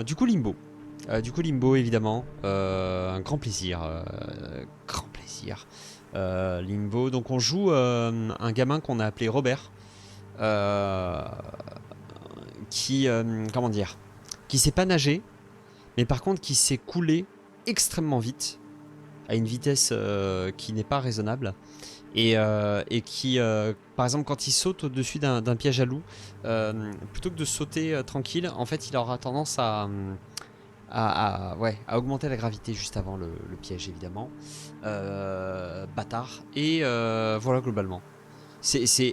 Du coup, Limbo. Limbo, évidemment. Un grand plaisir. Grand plaisir. Limbo. Donc, on joue un gamin qu'on a appelé Robert. euh, comment dire, qui sait pas nager, mais par contre qui sait couler extrêmement vite, à une vitesse qui n'est pas raisonnable. Et qui, par exemple, quand il saute au-dessus d'un piège à loup, plutôt que de sauter tranquille, en fait, il aura tendance ouais, à augmenter la gravité juste avant le piège, évidemment. Bâtard. Et voilà, globalement.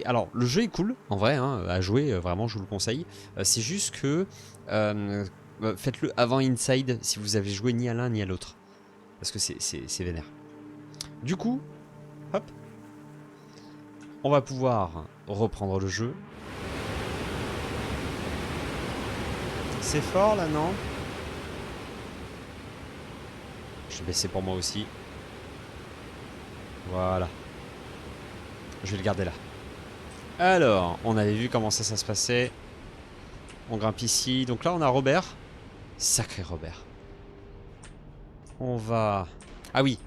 Alors, le jeu est cool, en vrai, hein, à jouer, vraiment, je vous le conseille. C'est juste que euh, faites-le avant Inside si vous avez joué ni à l'un ni à l'autre. Parce que c'est vénère. Du coup, hop, on va pouvoir reprendre le jeu. C'est fort là, non? Je vais baisser pour moi aussi. Voilà. Je vais le garder là. Alors, on avait vu comment ça se passait. On grimpe ici. Donc là, on a Robert. Sacré Robert. On va... Ah oui.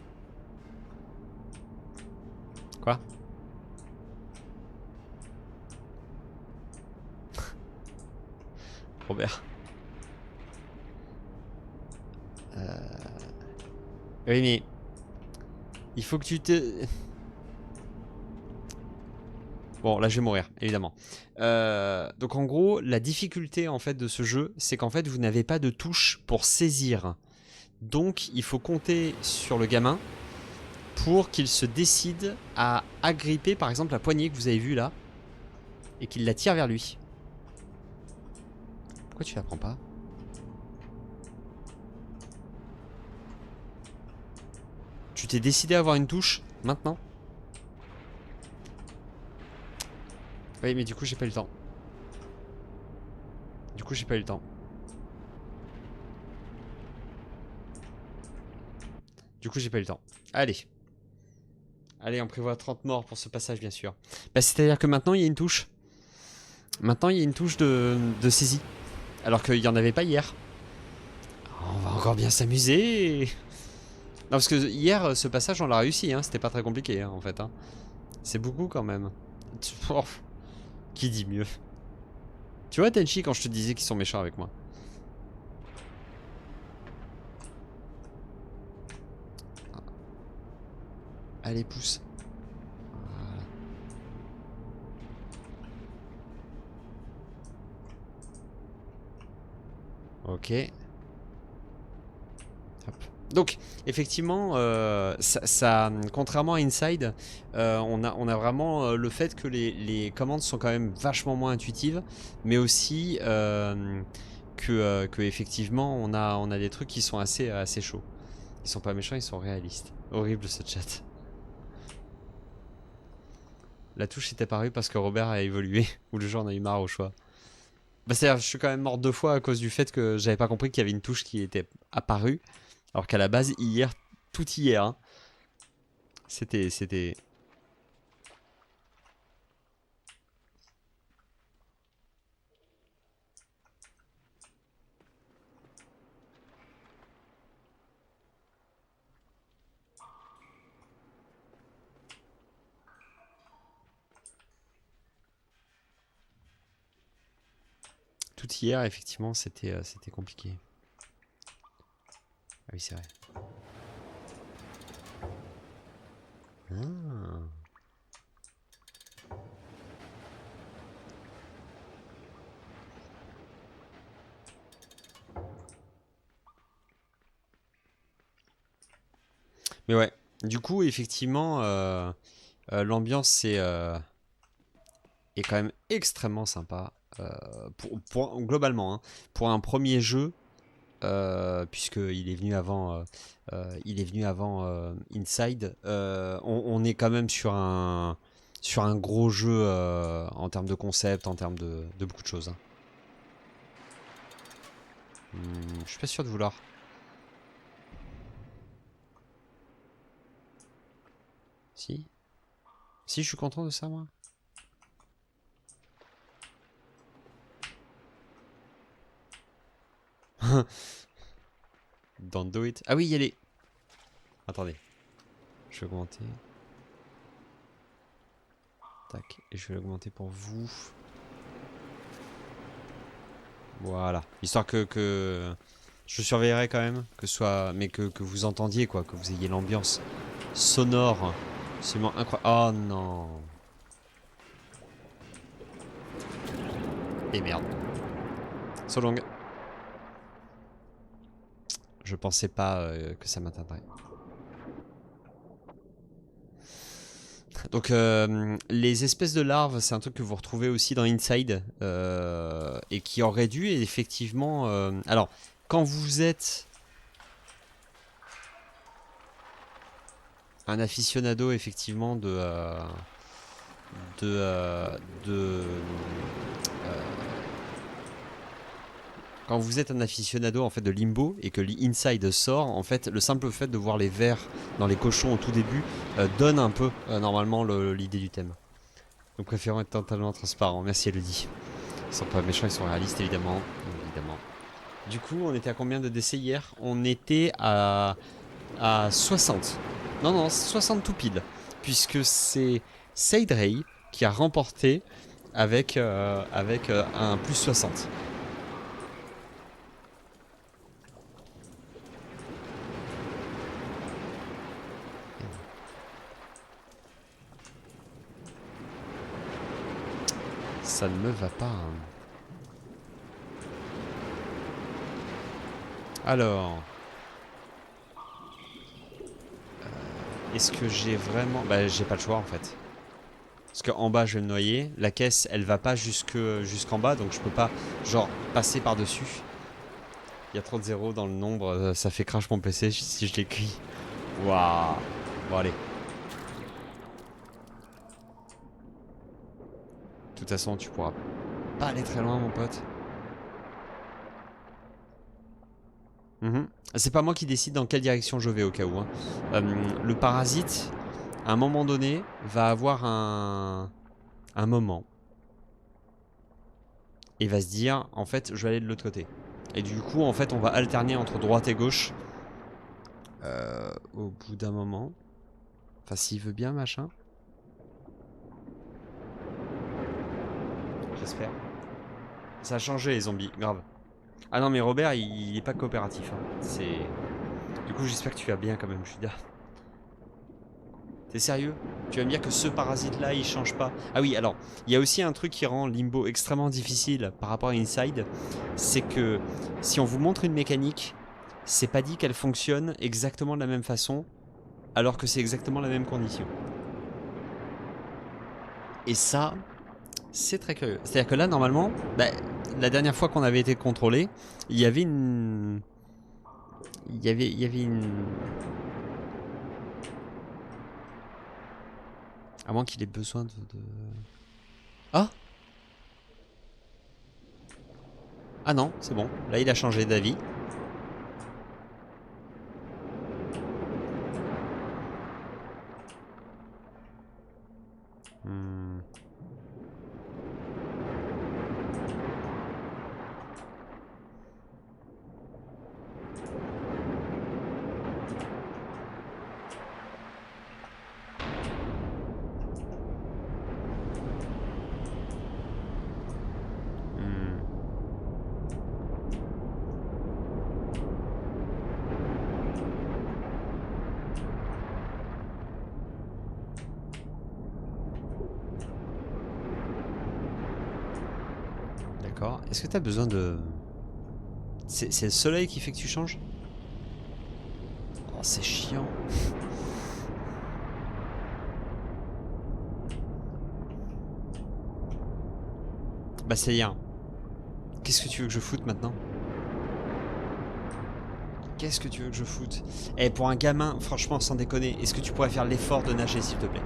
Quoi? Robert. Oui, mais... Il faut que tu te... Bon, là, je vais mourir, évidemment. Donc, en gros, la difficulté, en fait, de ce jeu, c'est qu'en fait, vous n'avez pas de touche pour saisir. Donc, il faut compter sur le gamin pour qu'il se décide à agripper, par exemple, la poignée que vous avez vue là, et qu'il la tire vers lui. Pourquoi tu la prends pas? Tu t'es décidé à avoir une touche, maintenant? Oui, mais du coup, j'ai pas eu le temps. Du coup, j'ai pas eu le temps. Du coup, j'ai pas eu le temps. Allez. Allez, on prévoit 30 morts pour ce passage, bien sûr. Bah, c'est-à-dire que maintenant, il y a une touche. Maintenant, il y a une touche de saisie. Alors qu'il n'y en avait pas hier. On va encore bien s'amuser. Non, parce que hier, ce passage, on l'a réussi. Hein. C'était pas très compliqué, hein, en fait. Hein. C'est beaucoup, quand même. Oh, qui dit mieux? Tu vois, Tenchi, quand je te disais qu'ils sont méchants avec moi. Allez, pousse. Voilà. Ok. Hop. Donc, effectivement, contrairement à Inside, on a vraiment le fait que les commandes sont quand même vachement moins intuitives, mais aussi que effectivement, on a des trucs qui sont assez chauds. Ils sont pas méchants, ils sont réalistes. Horrible ce chat. La touche est apparue parce que Robert a évolué, ou le jeu en a eu marre au choix. Bah, c'est-à-dire, je suis quand même mort 2 fois à cause du fait que j'avais pas compris qu'il y avait une touche qui était apparue, alors qu'à la base, hier, tout hier, hein, c'était... Tout hier, effectivement, c'était compliqué. Ah oui, c'est vrai. Ah. Mais ouais, du coup, effectivement, l'ambiance est quand même extrêmement sympa. Globalement, hein, pour un premier jeu, puisqu'il est venu avant, il est venu avant Inside, on est quand même sur un gros jeu en termes de concept, en termes de beaucoup de choses. Hein. Je suis pas sûr de vouloir. Si? Si, je suis content de ça, moi. Don't do it. Ah oui, il y a les... Attendez. Je vais augmenter. Tac. Et je vais l'augmenter pour vous. Voilà. Histoire que... Je surveillerai quand même. Que ce soit... Mais que vous entendiez, quoi. Que vous ayez l'ambiance sonore. Absolument incroyable. Oh non. Et merde. So long. Je pensais pas que ça m'atteindrait. Donc les espèces de larves, c'est un truc que vous retrouvez aussi dans Inside et qui aurait dû effectivement... alors, quand vous êtes un aficionado effectivement quand vous êtes un aficionado en fait de Limbo et que l'Inside sort, en fait, le simple fait de voir les vers dans les cochons au tout début donne un peu normalement l'idée du thème. Donc préférons être totalement transparent. Merci Elodie. Ils sont pas méchants, ils sont réalistes évidemment. Évidemment. Du coup, on était à combien de décès hier? On était à 60. Non, 60 tout pile. Puisque c'est Seidrey qui a remporté avec un plus 60. Ça ne me va pas. Alors. Est-ce que j'ai vraiment... Bah j'ai pas le choix en fait. Parce qu'en bas je vais me noyer. La caisse elle va pas jusqu'en bas. Donc je peux pas genre passer par dessus. Il y a trop de zéros dans le nombre. Ça fait crash mon PC si je l'écris. Waouh. Bon allez. De toute façon tu pourras pas aller très loin mon pote. C'est pas moi qui décide dans quelle direction je vais au cas où. Hein. Le parasite, à un moment donné, va avoir un moment. Et va se dire, en fait, je vais aller de l'autre côté. Et du coup, en fait, on va alterner entre droite et gauche. Au bout d'un moment. Enfin, s'il veut bien, machin. J'espère. Ça a changé les zombies, grave. Ah non, mais Robert, il est pas coopératif. Hein. C'est... Du coup, j'espère que tu vas bien quand même, Judas. T'es sérieux? Tu vas me dire que ce parasite-là, il change pas? Ah oui, alors, il y a aussi un truc qui rend Limbo extrêmement difficile par rapport à Inside. C'est que si on vous montre une mécanique, c'est pas dit qu'elle fonctionne exactement de la même façon, alors que c'est exactement la même condition. Et ça, c'est très curieux. C'est-à-dire que là, normalement, bah, la dernière fois qu'on avait été contrôlé, il y avait une... Il y avait une... À moins qu'il ait besoin de... Ah! Ah non, c'est bon. Là, il a changé d'avis. D'accord. Est-ce que t'as besoin de... C'est le soleil qui fait que tu changes? Oh, c'est chiant. Bah c'est rien. Qu'est-ce que tu veux que je foute maintenant? Qu'est-ce que tu veux que je foute? Eh, pour un gamin, franchement, sans déconner, est-ce que tu pourrais faire l'effort de nager, s'il te plaît?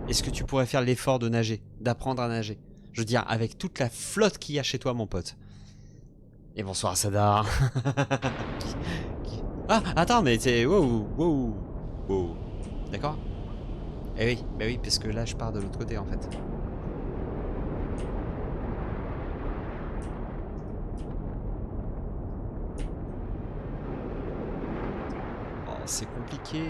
Est-ce que tu pourrais faire l'effort de nager? D'apprendre à nager? Je veux dire, avec toute la flotte qu'il y a chez toi, mon pote. Et bonsoir, Sadar. Ah, attends, mais c'est... Wow. D'accord? Eh oui, bah oui, parce que là, je pars de l'autre côté, en fait. C'est compliqué.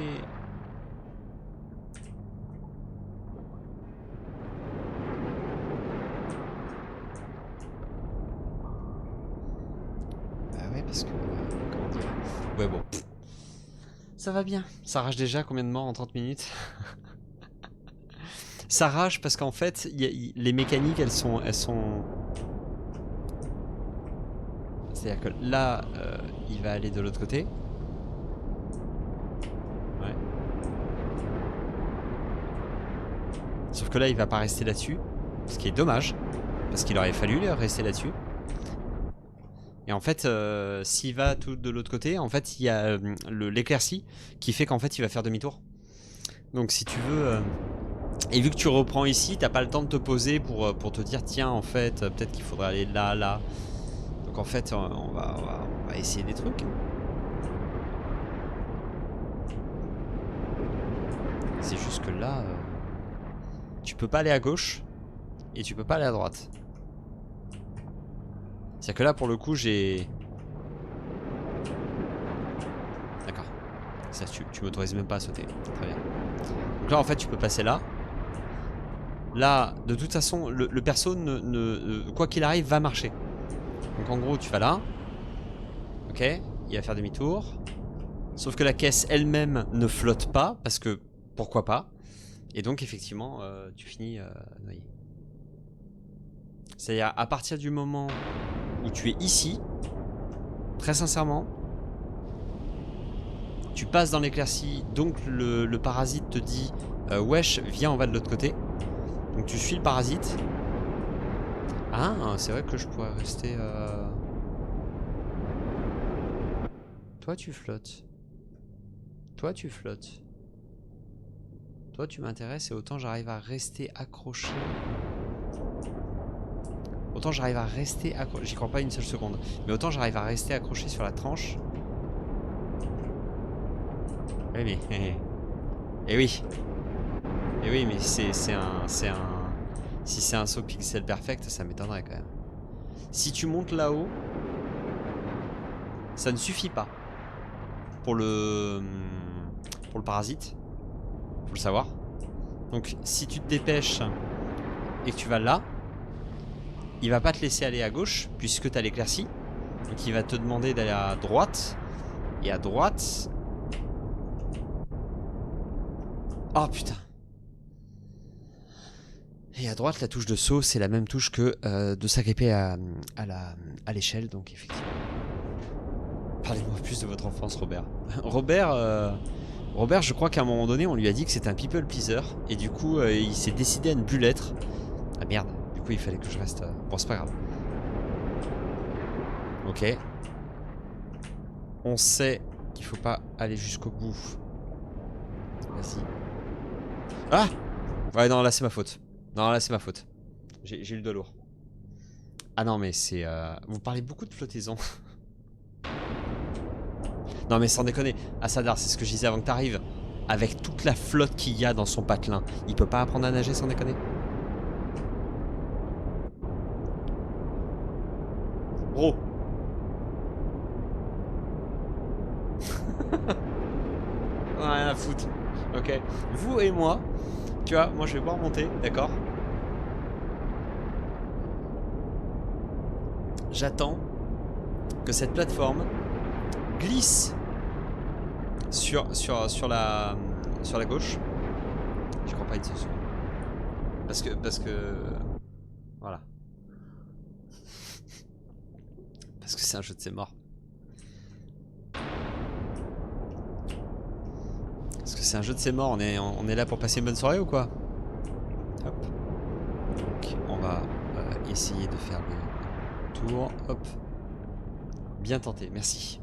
Bah ouais, parce que... comment dire? Ouais, bon. Ça va bien. Ça rage déjà combien de morts en 30 minutes? Ça rage parce qu'en fait, les mécaniques, elles sont... C'est-à-dire que là, il va aller de l'autre côté. Ouais. Sauf que là, il va pas rester là-dessus. Ce qui est dommage. Parce qu'il aurait fallu rester là-dessus. Et en fait, s'il va tout de l'autre côté, en fait, il y a l'éclaircie qui fait qu'en fait, il va faire demi-tour. Donc si tu veux... Et vu que tu reprends ici, t'as pas le temps de te poser pour te dire, tiens, en fait, peut-être qu'il faudrait aller là, là. Donc en fait, on va essayer des trucs. C'est juste que là, tu peux pas aller à gauche et tu peux pas aller à droite. C'est-à-dire que là, pour le coup, j'ai... D'accord. Ça, tu m'autorises même pas à sauter. Très bien. Donc là, en fait, tu peux passer là. Là, de toute façon, le perso, quoi qu'il arrive, va marcher. Donc en gros, tu vas là. Ok, il va faire demi-tour. Sauf que la caisse elle-même ne flotte pas, parce que pourquoi pas. Et donc effectivement, tu finis noyé. C'est-à-dire à partir du moment où tu es ici, très sincèrement, tu passes dans l'éclaircie, donc le parasite te dit wesh, viens, on va de l'autre côté. Donc tu suis le parasite. Ah, c'est vrai que je pourrais rester... Toi tu flottes. Toi tu flottes. Toi tu m'intéresses et autant j'arrive à rester accroché. Autant j'arrive à rester accroché. J'y crois pas une seule seconde. Mais autant j'arrive à rester accroché sur la tranche. Oui mais... Eh oui. Eh oui mais c'est un... Si c'est un saut pixel perfect, ça m'étonnerait quand même. Si tu montes là-haut, ça ne suffit pas. Pour le parasite. Faut le savoir. Donc si tu te dépêches et que tu vas là, il va pas te laisser aller à gauche puisque tu as l'éclaircie. Donc il va te demander d'aller à droite. Et à droite... Oh putain. Et à droite, la touche de saut, c'est la même touche que de s'agripper à l'échelle. Donc effectivement... Parlez-moi plus de votre enfance, Robert. Robert, je crois qu'à un moment donné, on lui a dit que c'était un people pleaser. Et du coup, il s'est décidé à ne plus l'être. Ah merde, du coup, il fallait que je reste... Bon, c'est pas grave. Ok. On sait qu'il faut pas aller jusqu'au bout. Vas-y. Ah! Ouais, non, là, c'est ma faute. Non, là, c'est ma faute. J'ai eu le dos lourd. Ah non, mais c'est... Vous parlez beaucoup de flottaison. Non mais sans déconner, Assadar, c'est ce que je disais avant que t'arrives. Avec toute la flotte qu'il y a dans son patelin, il peut pas apprendre à nager sans déconner? Bro. Rien à foutre. Ok. Vous et moi, tu vois, moi je vais pas remonter, d'accord? J'attends que cette plateforme glisse sur la gauche. Je crois pas une seule seconde. Parce que voilà. Parce que c'est un jeu de ses morts. Parce que c'est un jeu de ses morts. On est là pour passer une bonne soirée ou quoi? Hop. Donc on va essayer de faire le tour. Hop. Bien tenté, merci.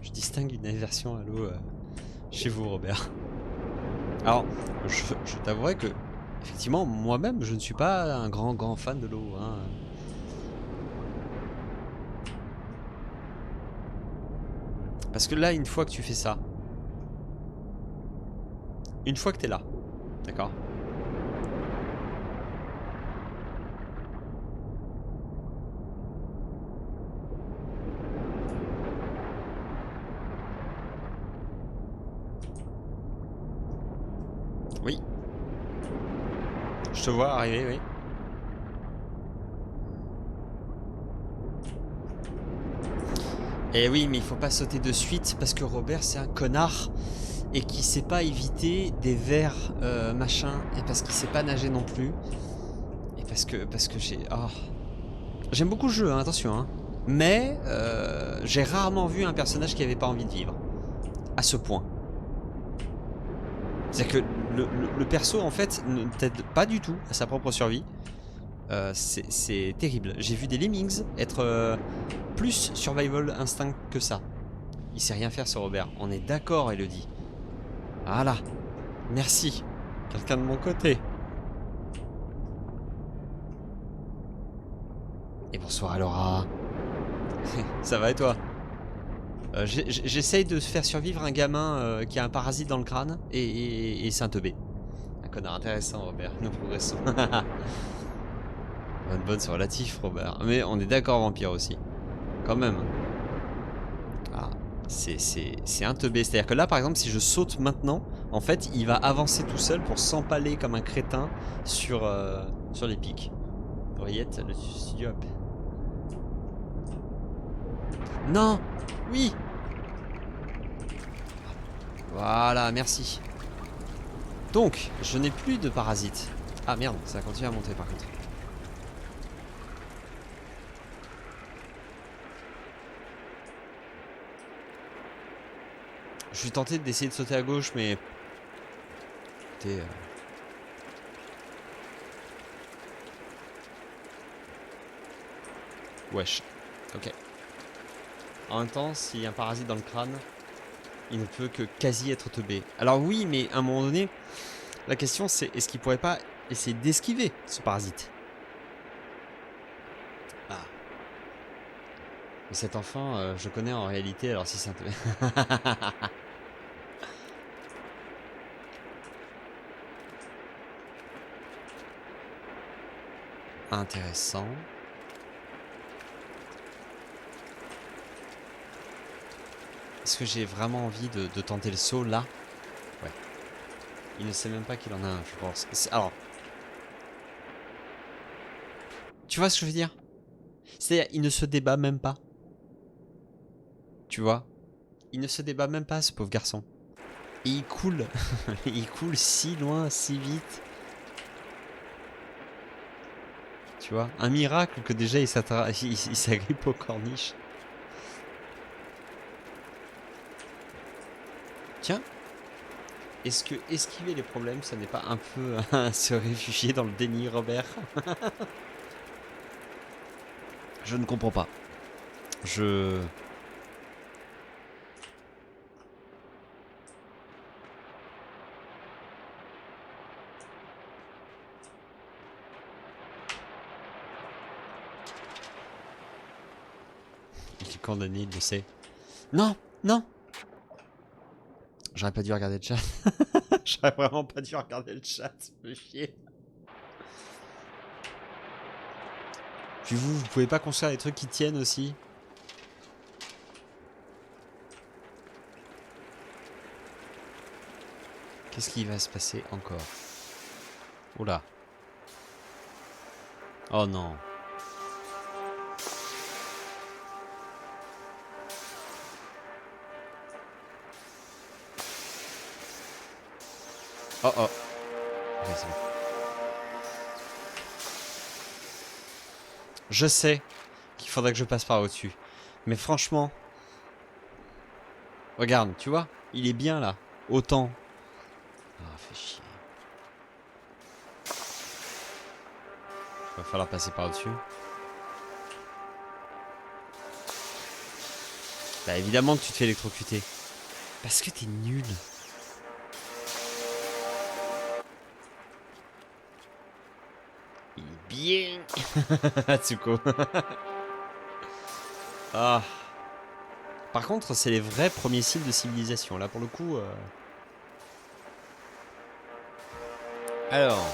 Je distingue une aversion à l'eau chez vous, Robert. Alors, je t'avouerai que, effectivement, moi-même, je ne suis pas un grand fan de l'eau. Hein. Parce que là, une fois que tu fais ça, une fois que tu es là, d'accord ? Oui. Je te vois arriver, oui. Et oui, mais il faut pas sauter de suite parce que Robert c'est un connard et qui sait pas éviter des vers machin et parce qu'il sait pas nager non plus et parce que j'ai j'aime beaucoup le jeu, hein, attention, hein. Mais j'ai rarement vu un personnage qui avait pas envie de vivre à ce point. C'est-à-dire que le perso en fait ne t'aide pas du tout à sa propre survie. C'est terrible. J'ai vu des lemmings être plus survival instinct que ça. Il sait rien faire ce Robert. On est d'accord, Elodie. Voilà. Merci. Quelqu'un de mon côté. Et bonsoir Laura. Ça va et toi? J'essaye de faire survivre un gamin qui a un parasite dans le crâne et c'est un teubé. Un connard intéressant, Robert. Nous progressons. Bonne, c'est relatif, Robert. Mais on est d'accord, vampire aussi. Quand même. Ah, c'est un teubé. C'est-à-dire que là, par exemple, si je saute maintenant, en fait, il va avancer tout seul pour s'empaler comme un crétin sur les pics. Oreillette, le studio up. Non! Oui! Voilà, merci. Donc, je n'ai plus de parasites. Ah merde, ça continue à monter par contre. Je suis tenté d'essayer de sauter à gauche, mais... Écoutez, wesh. Ok. En même temps, s'il y a un parasite dans le crâne, il ne peut que quasi être teubé. Alors oui, mais à un moment donné, la question c'est est-ce qu'il pourrait pas essayer d'esquiver ce parasite? Ah. Mais cet enfant, je connais en réalité, alors si c'est un teubé... Intéressant. Est-ce que j'ai vraiment envie de tenter le saut là? Ouais. Il ne sait même pas qu'il en a un, je pense. Alors, tu vois ce que je veux dire? C'est-à-dire, il ne se débat même pas. Tu vois? Il ne se débat même pas, ce pauvre garçon. Et il coule. Il coule si loin, si vite. Tu vois? Un miracle que déjà il s'agrippe aux corniches. Tiens, est-ce que esquiver les problèmes, ça n'est pas un peu se réfugier dans le déni, Robert? Je ne comprends pas. Je... Il est condamné, il le sait. Non, non. J'aurais pas dû regarder le chat. J'aurais vraiment pas dû regarder le chat, ça me fait chier. Puis vous pouvez pas construire des trucs qui tiennent aussi? Qu'est-ce qui va se passer encore? Oula. Oh non. Oh oh. Ok, c'est bon. Je sais qu'il faudrait que je passe par au-dessus. Mais franchement... Regarde, tu vois? Il est bien là. Autant. Ah, fait chier. Va falloir passer par au-dessus. Bah évidemment que tu te fais électrocuter. Parce que t'es nul. Il est bien. Atsuko. Ah. Par contre, c'est les vrais premiers signes de civilisation. Là, pour le coup... Alors...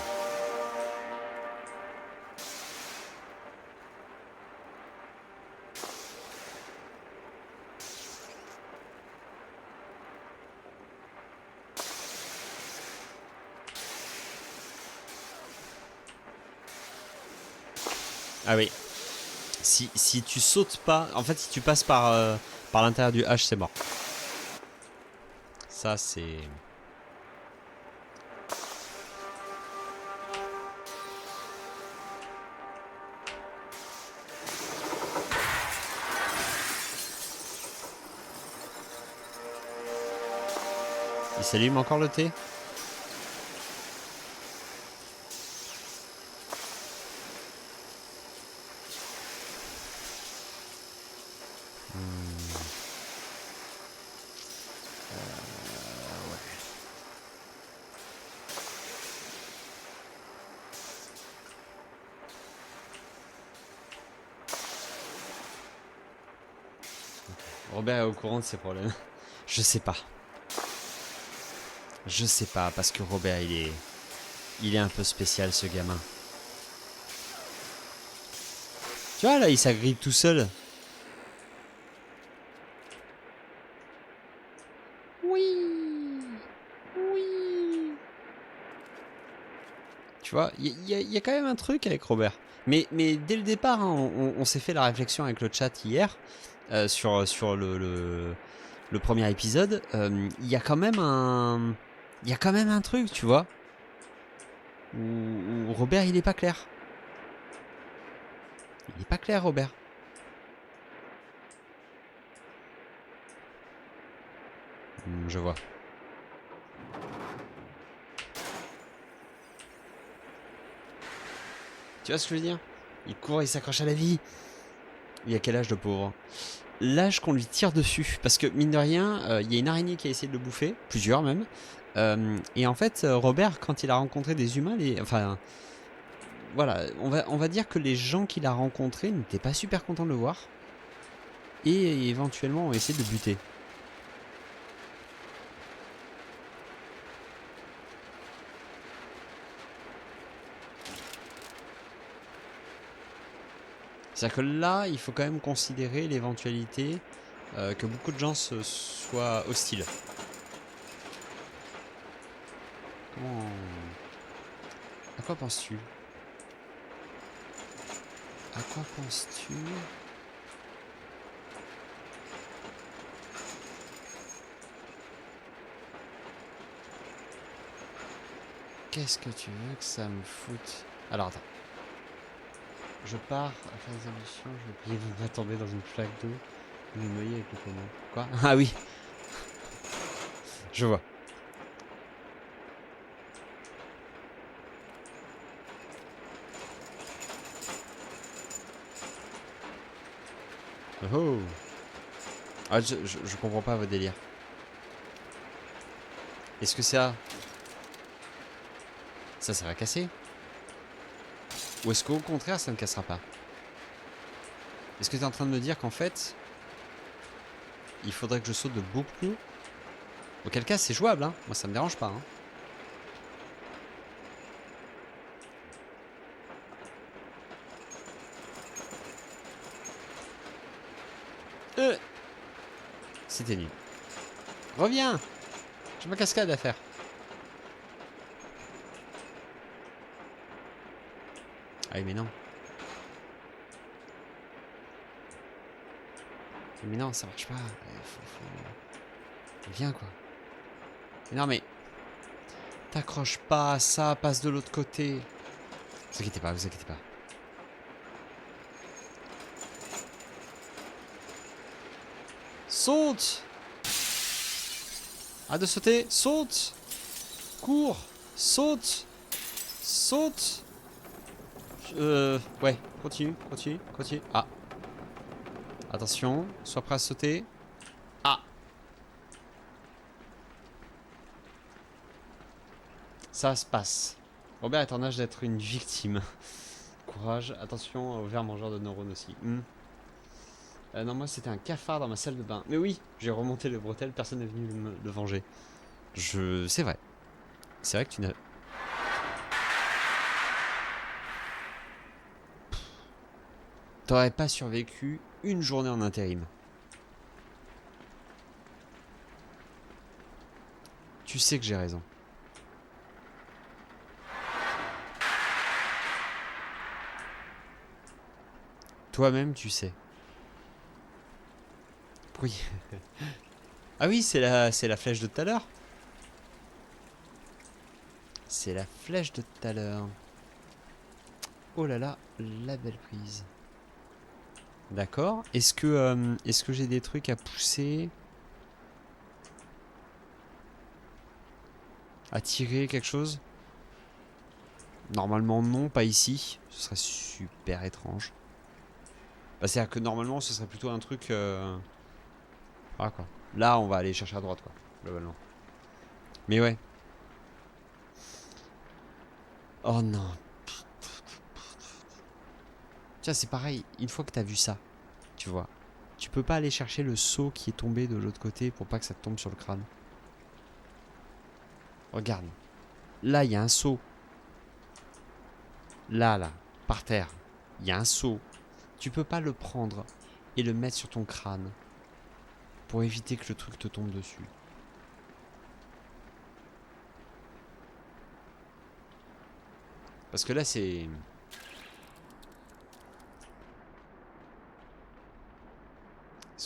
Ah oui. Si tu sautes pas... En fait, si tu passes par l'intérieur du H, c'est mort. Ça, c'est... Il s'allume encore le thé? Robert est au courant de ses problèmes. Je sais pas. Je sais pas, parce que Robert, il est un peu spécial, ce gamin. Tu vois, là, il s'agrippe tout seul. Oui. Oui. Tu vois, il y a quand même un truc avec Robert. Mais dès le départ, hein, on s'est fait la réflexion avec le chat hier sur le premier épisode. Il y a quand même un... Il y a quand même un truc, tu vois, où Robert, il est pas clair. Il est pas clair, Robert. Je vois. Tu vois ce que je veux dire? Il court, il s'accroche à la vie. Il a quel âge, le pauvre? L'âge qu'on lui tire dessus. Parce que, mine de rien, il y a une araignée qui a essayé de le bouffer. Plusieurs, même. Et en fait, Robert, quand il a rencontré des humains, enfin... Voilà, on va dire que les gens qu'il a rencontrés n'étaient pas super contents de le voir. Et éventuellement ont essayé de le buter. C'est-à-dire que là, il faut quand même considérer l'éventualité que beaucoup de gens soient hostiles. Comment... À quoi penses-tu? À quoi penses-tu? Qu'est-ce que tu veux que ça me foute? Alors attends. Je pars à faire des ambitions, je vais pas tomber dans une flaque d'eau. Me mouiller avec le comment? Quoi? Ah oui. Je vois. Oh. Ah, je comprends pas votre délire. Est-ce que ça va casser? Ou est-ce qu'au contraire, ça ne cassera pas? Est-ce que tu es en train de me dire qu'en fait, il faudrait que je saute de beaucoup plus haut? Auquel cas, c'est jouable, hein. Moi, ça me dérange pas, hein. C'était nul. Reviens! J'ai ma cascade à faire. Ah oui, mais non. Mais non, ça marche pas. Viens, quoi. Mais non, mais... T'accroches pas à ça, passe de l'autre côté. Vous inquiétez pas, vous inquiétez pas. Saute! Arrête de sauter, saute! Cours! Saute! Saute! Ouais, continue, continue, continue. Ah. Attention, sois prêt à sauter. Ah! Ça se passe. Robert est en âge d'être une victime. Courage, attention au ver mangeur de neurones aussi. Non, moi c'était un cafard dans ma salle de bain. Mais oui, j'ai remonté le bretelle, personne n'est venu le venger. C'est vrai. C'est vrai que tu n'as... T'aurais pas survécu une journée en intérim. Tu sais que j'ai raison. Toi-même, tu sais. Oui. Ah oui, c'est la flèche de tout à l'heure. C'est la flèche de tout à l'heure. Oh là là, la belle prise. D'accord. Est-ce que j'ai des trucs à pousser? À tirer quelque chose? Normalement non, pas ici. Ce serait super étrange. Bah, c'est-à-dire que normalement ce serait plutôt un truc... Ah quoi. Là on va aller chercher à droite quoi, globalement. Mais ouais. Oh non. Tiens c'est pareil, une fois que t'as vu ça, tu vois, tu peux pas aller chercher le seau qui est tombé de l'autre côté pour pas que ça te tombe sur le crâne. Regarde. Là il y a un seau. Là, par terre, il y a un seau. Tu peux pas le prendre et le mettre sur ton crâne pour éviter que le truc te tombe dessus. Parce que là, c'est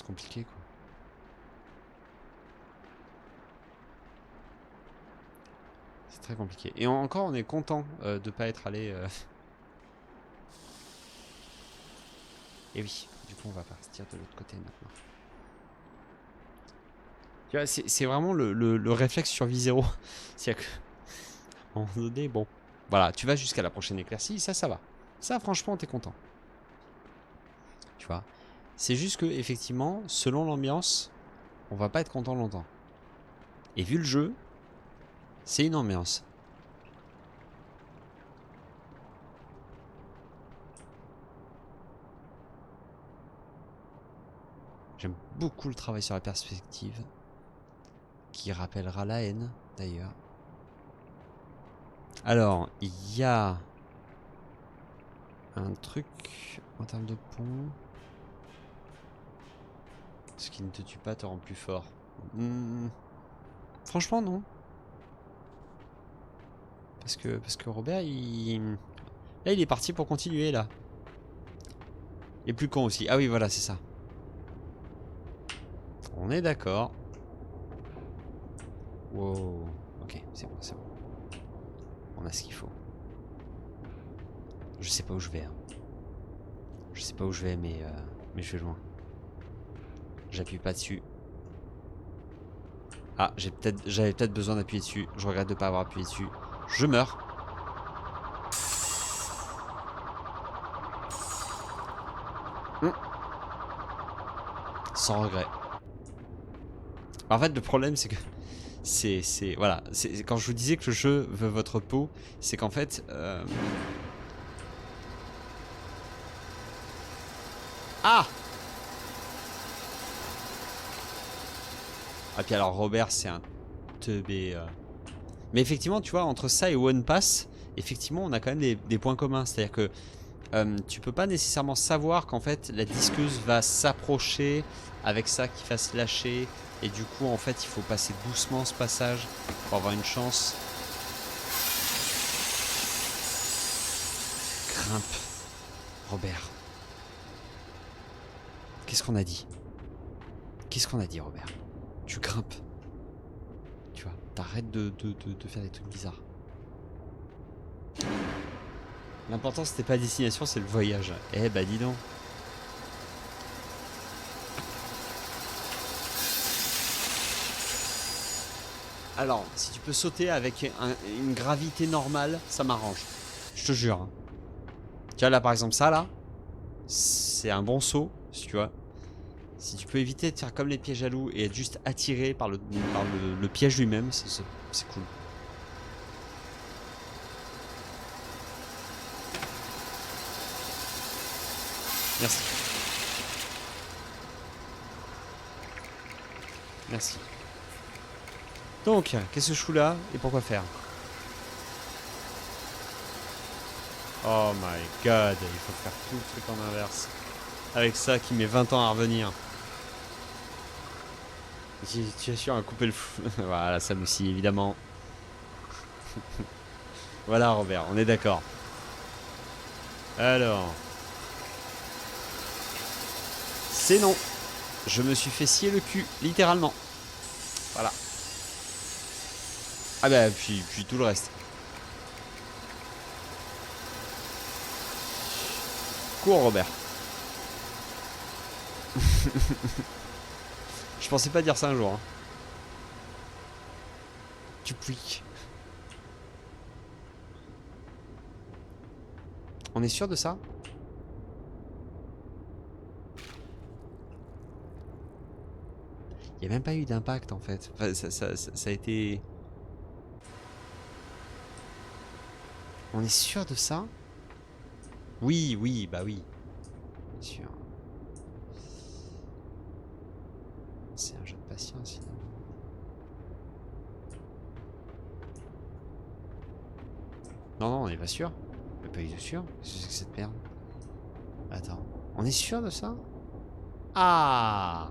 compliqué, quoi. C'est très compliqué. Et encore, on est content de pas être allé... Et oui, du coup, on va partir de l'autre côté maintenant. Tu vois, c'est vraiment le réflexe survie zéro. C'est-à-dire que, à un moment donné, bon, voilà, tu vas jusqu'à la prochaine éclaircie, ça va. Ça, franchement, t'es content. Tu vois. C'est juste que, effectivement, selon l'ambiance, on va pas être content longtemps. Et vu le jeu, c'est une ambiance. J'aime beaucoup le travail sur la perspective, qui rappellera la haine, d'ailleurs. Alors, il y a un truc en termes de pont. Ce qui ne te tue pas te rend plus fort. Franchement, non. Parce que Robert, là, il est parti pour continuer, là. Il est plus con aussi. Ah oui, voilà, c'est ça. On est d'accord. Wow. Ok, c'est bon, c'est bon. On a ce qu'il faut. Je sais pas où je vais. Hein. Je sais pas où je vais, mais je vais loin. J'appuie pas dessus. Ah, j'avais peut-être besoin d'appuyer dessus. Je regrette de pas avoir appuyé dessus. Je meurs. Sans regret. En fait, le problème, c'est que voilà, quand je vous disais que le jeu veut votre peau, c'est qu'en fait ah puis alors Robert c'est un teubé mais effectivement tu vois entre ça et One Pass effectivement on a quand même des points communs, c'est à dire que tu peux pas nécessairement savoir qu'en fait la disqueuse va s'approcher avec ça qui va se lâcher et du coup en fait il faut passer doucement ce passage pour avoir une chance. Grimpe Robert. Qu'est-ce qu'on a dit? Qu'est-ce qu'on a dit Robert? Tu grimpes. Tu vois, t'arrêtes de faire des trucs bizarres. L'important c'était pas la destination, c'est le voyage. Eh bah dis donc. Alors, si tu peux sauter avec une gravité normale, ça m'arrange. Je te jure. Hein. Tu vois là par exemple ça là, c'est un bon saut, si tu vois. Si tu peux éviter de faire comme les pièges à loups et être juste attiré par le piège lui-même, c'est cool. Merci. Merci. Donc, qu'est-ce que je fous là et pourquoi faire? Oh my god, il faut faire tout le truc en inverse. Avec ça qui met 20 ans à revenir. Tu assures à couper le fou. Voilà, ça aussi, évidemment. Voilà, Robert, on est d'accord. Alors. C'est non. Je me suis fait scier le cul, littéralement. Voilà. Ah bah, puis tout le reste. Cours, Robert. Je pensais pas dire ça un jour. Hein. Tu pliques. On est sûr de ça? Il n'y a même pas eu d'impact en fait. Enfin, ça a été... On est sûr de ça? Oui, oui, bah oui. Bien sûr. C'est un jeu de patience, sinon. Non, non, on n'est pas sûr. On n'est pas eu de sûr. Qu'est-ce que c'est que cette merde? Attends. On est sûr de ça? Ah!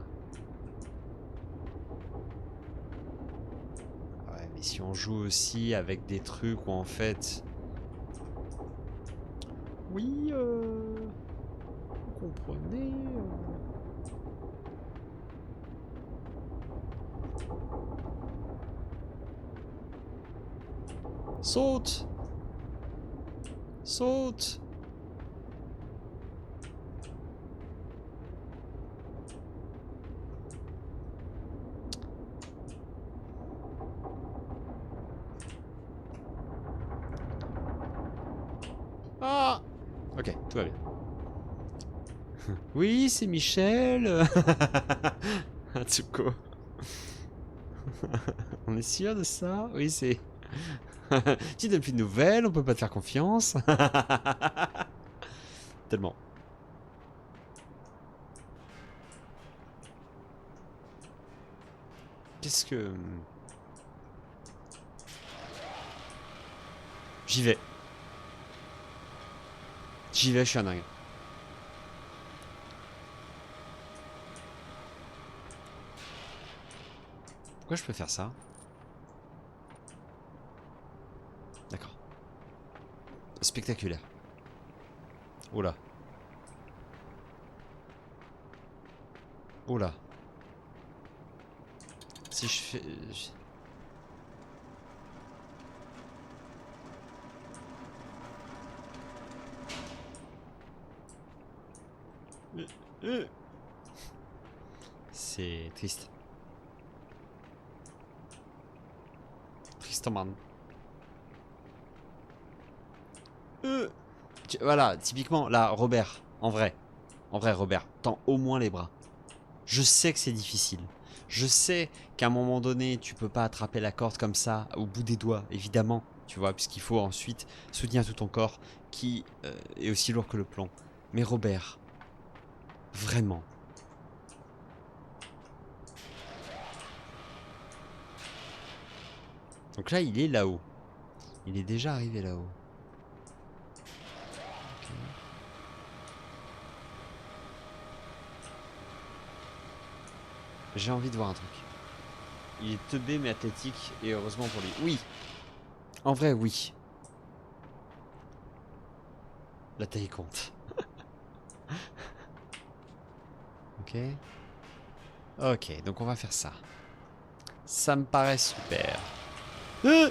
Ouais, mais si on joue aussi avec des trucs où en fait... Oui, vous comprenez... Saute! Saute! Ah! Ok, tout va bien. Oui, c'est Michel. Atsuko. On est sûr de ça? Oui, c'est... Tu donnes plus de nouvelles, on peut pas te faire confiance. Tellement. Qu'est-ce que... J'y vais. J'y vais, je suis un dingue. Pourquoi je peux faire ça? D'accord. Spectaculaire. Oula. Oula. Si je fais... C'est triste. Tristement. Voilà, typiquement, là, Robert, en vrai, Robert, tends au moins les bras. Je sais que c'est difficile. Je sais qu'à un moment donné, tu peux pas attraper la corde comme ça, au bout des doigts, évidemment, tu vois, puisqu'il faut ensuite soutenir tout ton corps, qui est aussi lourd que le plomb. Mais Robert, vraiment. Donc là, il est là-haut. Il est déjà arrivé là-haut. Okay. J'ai envie de voir un truc. Il est teubé mais athlétique, et heureusement pour lui. Oui! En vrai, oui. La taille compte. Ok. Ok, donc on va faire ça. Ça me paraît super. D'accord.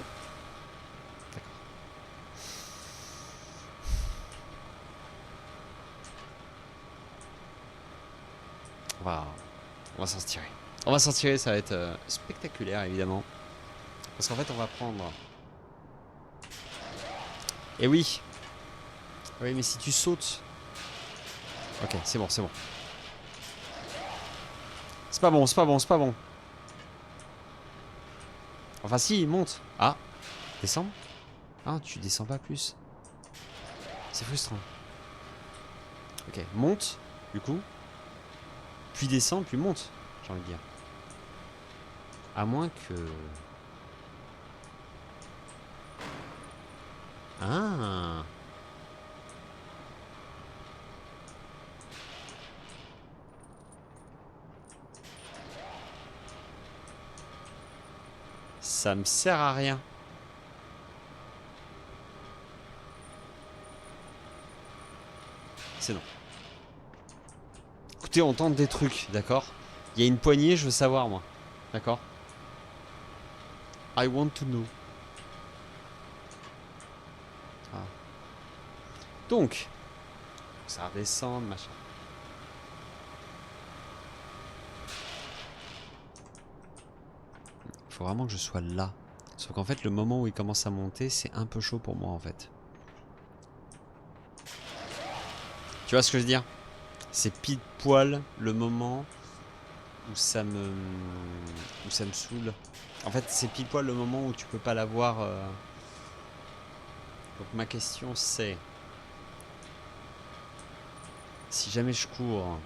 On va s'en tirer. On va s'en tirer, ça va être spectaculaire évidemment. Parce qu'en fait on va prendre... Et oui. Oui mais si tu sautes... Ok, c'est bon, c'est bon. C'est pas bon, c'est pas bon, c'est pas bon. Enfin si, monte. Ah, descends. Ah, tu descends pas plus. C'est frustrant. Ok, monte, du coup. Puis descends, puis monte, j'ai envie de dire. À moins que... Ah. Ça me sert à rien. C'est non. Écoutez, on tente des trucs, d'accord? Il y a une poignée, je veux savoir, moi. D'accord? I want to know. Ah. Donc, ça redescend, machin. Faut vraiment que je sois là. Sauf qu'en fait, le moment où il commence à monter, c'est un peu chaud pour moi, en fait. Tu vois ce que je veux dire? C'est pile poil le moment où ça me saoule. En fait, c'est pile poil le moment où tu peux pas l'avoir. Donc ma question c'est, si jamais je cours,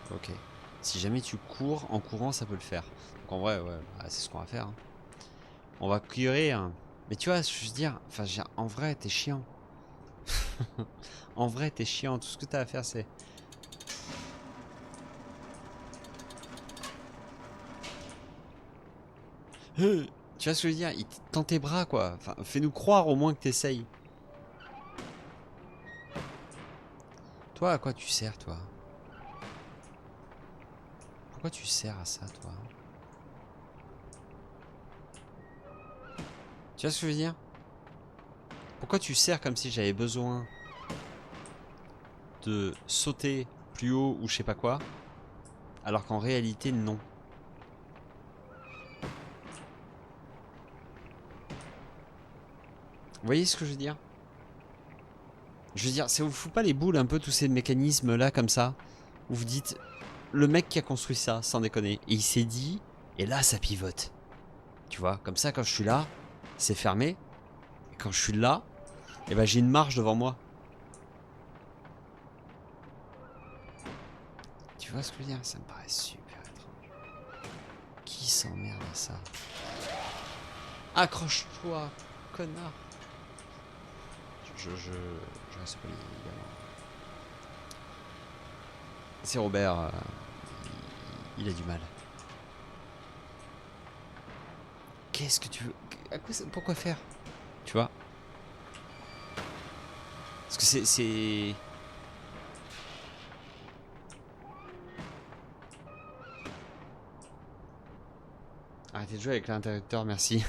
ok. Si jamais tu cours, en courant ça peut le faire. Donc en vrai, ouais, bah, c'est ce qu'on va faire. Hein. On va courir. Mais tu vois, je veux dire, enfin, en vrai, t'es chiant. En vrai, t'es chiant. Tout ce que t'as à faire, c'est. Tu vois ce que je veux dire? Il tend tes bras, quoi. Enfin, fais-nous croire au moins que t'essayes. Toi, à quoi tu sers, toi? Pourquoi tu sers à ça, toi? Tu vois ce que je veux dire? Pourquoi tu sers comme si j'avais besoin de sauter plus haut ou je sais pas quoi, alors qu'en réalité, non. Vous voyez ce que je veux dire? Je veux dire, ça vous fout pas les boules un peu tous ces mécanismes là comme ça, où vous dites, le mec qui a construit ça, sans déconner, et il s'est dit, et là ça pivote. Tu vois, comme ça quand je suis là, c'est fermé, et quand je suis là, et ben j'ai une marge devant moi. Tu vois ce que je veux dire? Ça me paraît super étrange. Qui s'emmerde à ça? Accroche-toi, connard. Je reste poli, évidemment. C'est Robert, il a du mal. Qu'est-ce que tu veux? Pourquoi faire? Tu vois? Parce que c'est... Arrêtez de jouer avec l'interrupteur, merci.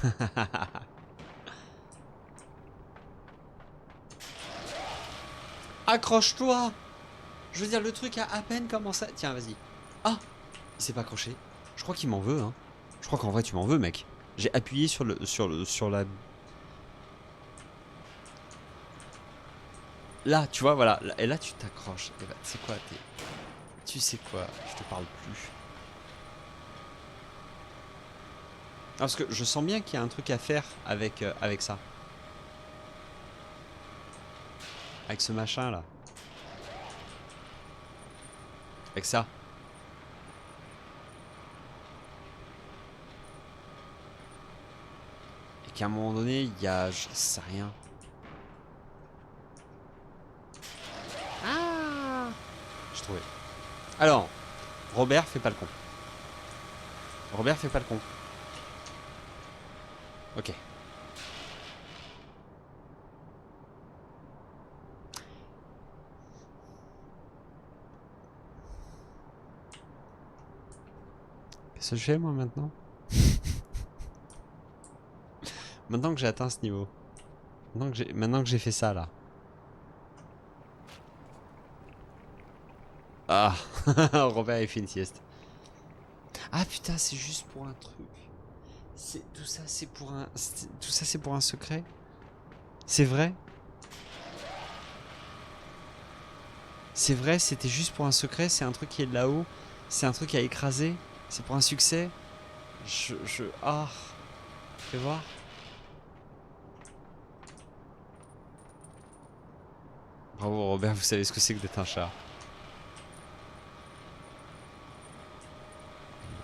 Accroche-toi! Je veux dire, le truc a à peine commencé. Tiens, vas-y. Ah! Il s'est pas accroché. Je crois qu'il m'en veut, hein. Je crois qu'en vrai, tu m'en veux, mec. J'ai appuyé sur la... Là, tu vois, voilà. Et là, tu t'accroches. Et bah, tu sais quoi, tu sais quoi, je te parle plus. Ah, parce que je sens bien qu'il y a un truc à faire avec ça. Avec ce machin, là. Avec ça. Et qu'à un moment donné, il y a... Je sais rien. Ah! Je trouvais. Alors, Robert fait pas le con. Robert fait pas le con. Ok. Qu'est-ce que je fais moi maintenant? Maintenant que j'ai atteint ce niveau. Maintenant que j'ai fait ça là. Ah! Robert il fait une sieste. Ah putain, c'est juste pour un truc. Tout ça c'est pour un. Tout ça c'est pour un secret? C'est vrai? C'est vrai, c'était juste pour un secret, c'est un truc qui est là-haut. C'est un truc à écraser. C'est pour un succès. Ah! Fais voir. Bravo Robert, vous savez ce que c'est que d'être un chat.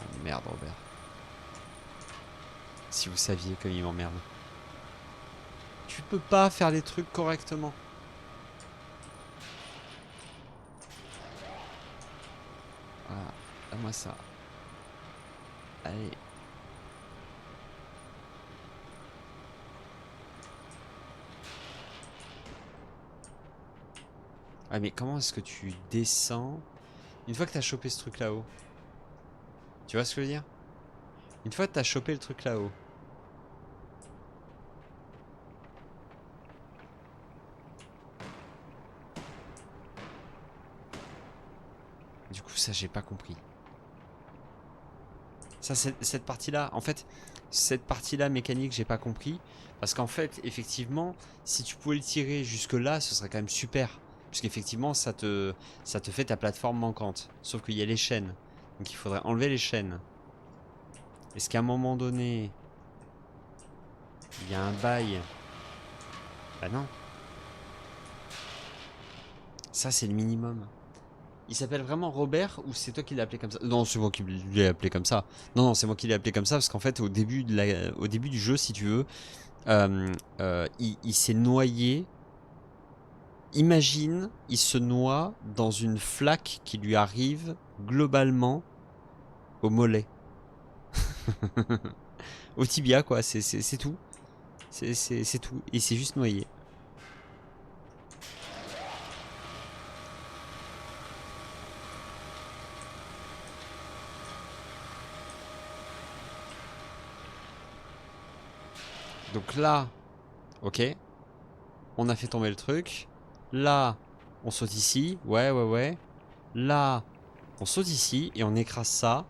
Oh, merde Robert. Si vous saviez comme il m'emmerde. Tu peux pas faire les trucs correctement. Voilà, donne-moi ça. Allez. Ah mais comment est-ce que tu descends une fois que t'as chopé ce truc là-haut? Tu vois ce que je veux dire? Une fois que t'as chopé le truc là-haut. Du coup ça j'ai pas compris. Ça cette partie-là, en fait, cette partie-là mécanique j'ai pas compris. Parce qu'en fait, effectivement, si tu pouvais le tirer jusque là, ce serait quand même super. Puisqu'effectivement, ça te fait ta plateforme manquante. Sauf qu'il y a les chaînes. Donc il faudrait enlever les chaînes. Est-ce qu'à un moment donné, il y a un bail? Bah non. Ça, c'est le minimum. Il s'appelle vraiment Robert ou c'est toi qui l'as appelé comme ça? Non, c'est moi qui l'ai appelé comme ça. Non, non, c'est moi qui l'ai appelé comme ça parce qu'en fait, au début du jeu, si tu veux, il s'est noyé. Imagine, il se noie dans une flaque qui lui arrive globalement au mollet. Au tibia, quoi. C'est tout. C'est tout. Il s'est juste noyé. Donc là, ok. On a fait tomber le truc. Là, on saute ici. Ouais, ouais, ouais. Là, on saute ici et on écrase ça.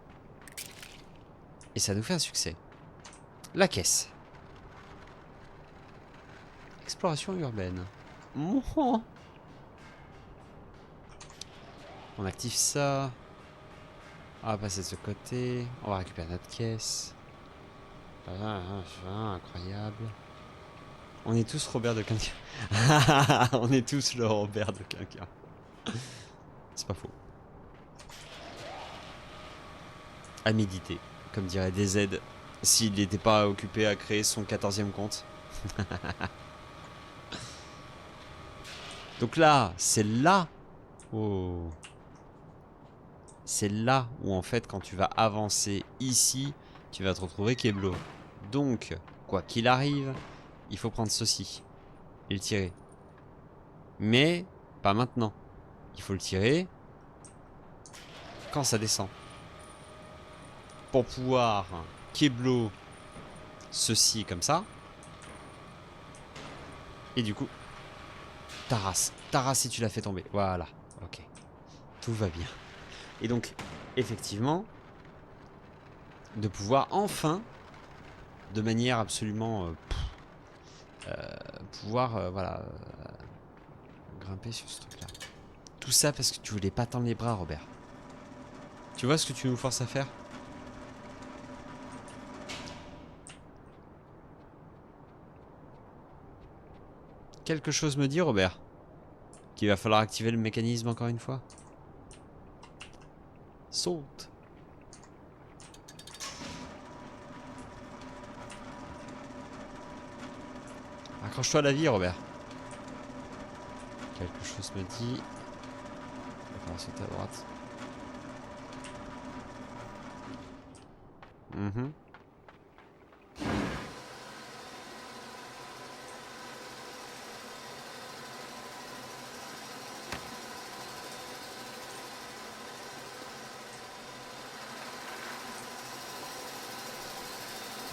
Et ça nous fait un succès. La caisse. Exploration urbaine. Oh. On active ça. On va passer de ce côté. On va récupérer notre caisse. Incroyable. On est tous Robert de Quinquin. On est tous le Robert de Quinquin. C'est pas faux. À méditer, comme dirait DZ, s'il n'était pas occupé à créer son 14e compte. Donc là, c'est là. Oh. C'est là où en fait quand tu vas avancer ici, tu vas te retrouver Keblo. Donc, quoi qu'il arrive, il faut prendre ceci et le tirer. Mais pas maintenant. Il faut le tirer quand ça descend. Pour pouvoir Keblo ceci comme ça. Et du coup, Taras si tu l'as fait tomber. Voilà, ok. Tout va bien. Et donc, effectivement, de pouvoir enfin, de manière absolument... pouvoir, voilà, grimper sur ce truc-là. Tout ça parce que tu voulais pas tendre les bras, Robert. Tu vois ce que tu nous forces à faire? Quelque chose me dit, Robert, qu'il va falloir activer le mécanisme encore une fois. Saute. Accroche-toi à la vie, Robert. Quelque chose me dit... On va sauter à droite. Mhm.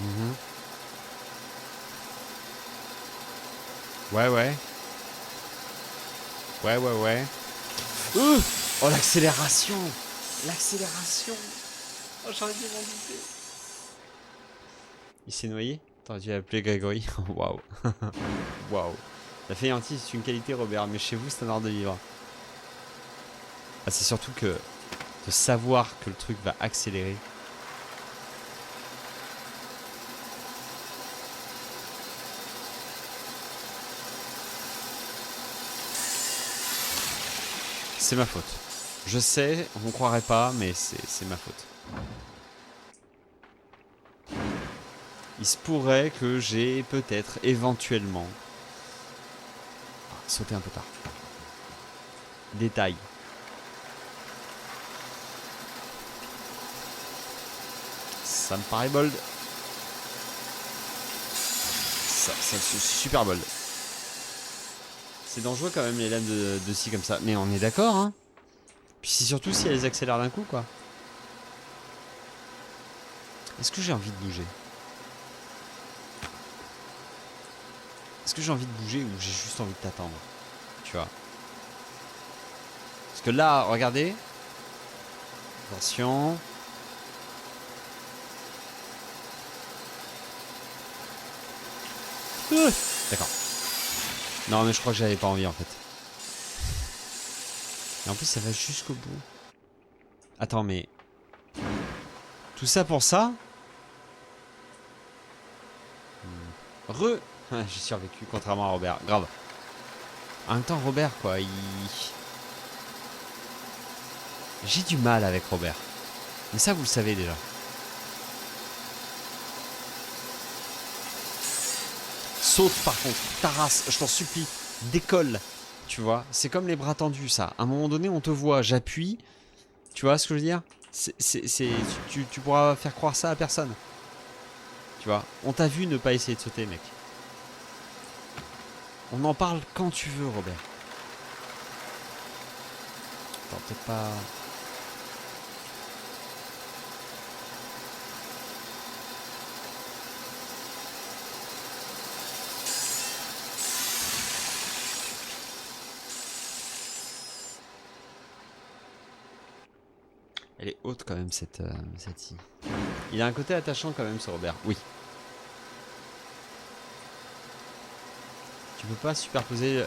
Mhm. Ouais, ouais. Ouais, ouais, ouais. Oh, l'accélération! L'accélération! Oh, j'aurais dû m'en douter. Il s'est noyé? T'aurais dû l'appeler Grégory. Waouh. Waouh. La fainéantise, c'est une qualité, Robert, mais chez vous, c'est un art de vivre. Ah, c'est surtout que de savoir que le truc va accélérer. C'est ma faute. Je sais, on croirait pas, mais c'est ma faute. Il se pourrait que j'ai peut-être, éventuellement, sauté un peu tard. Détail. Ça me paraît bold. Ça c'est super bold. C'est dangereux quand même les lames de scie comme ça. Mais on est d'accord, hein. Puis c'est surtout si elles accélèrent d'un coup, quoi. Est-ce que j'ai envie de bouger? Est-ce que j'ai envie de bouger ou j'ai juste envie de t'attendre? Tu vois. Parce que là, regardez. Attention. D'accord. Non, mais je crois que j'avais pas envie en fait. Et en plus, ça va jusqu'au bout. Attends, mais... Tout ça pour ça? J'ai survécu, contrairement à Robert. Grave. En même temps, Robert, quoi, il... J'ai du mal avec Robert. Mais ça, vous le savez déjà. Saute, par contre. Ta race, je t'en supplie. Décolle. Tu vois, c'est comme les bras tendus, ça. À un moment donné, on te voit, j'appuie. Tu vois ce que je veux dire? Tu pourras faire croire ça à personne. Tu vois, on t'a vu ne pas essayer de sauter, mec. On en parle quand tu veux, Robert. Attends, peut-être pas... Elle est haute quand même, cette scie. Il a un côté attachant quand même, ce Robert. Oui. Tu peux pas superposer...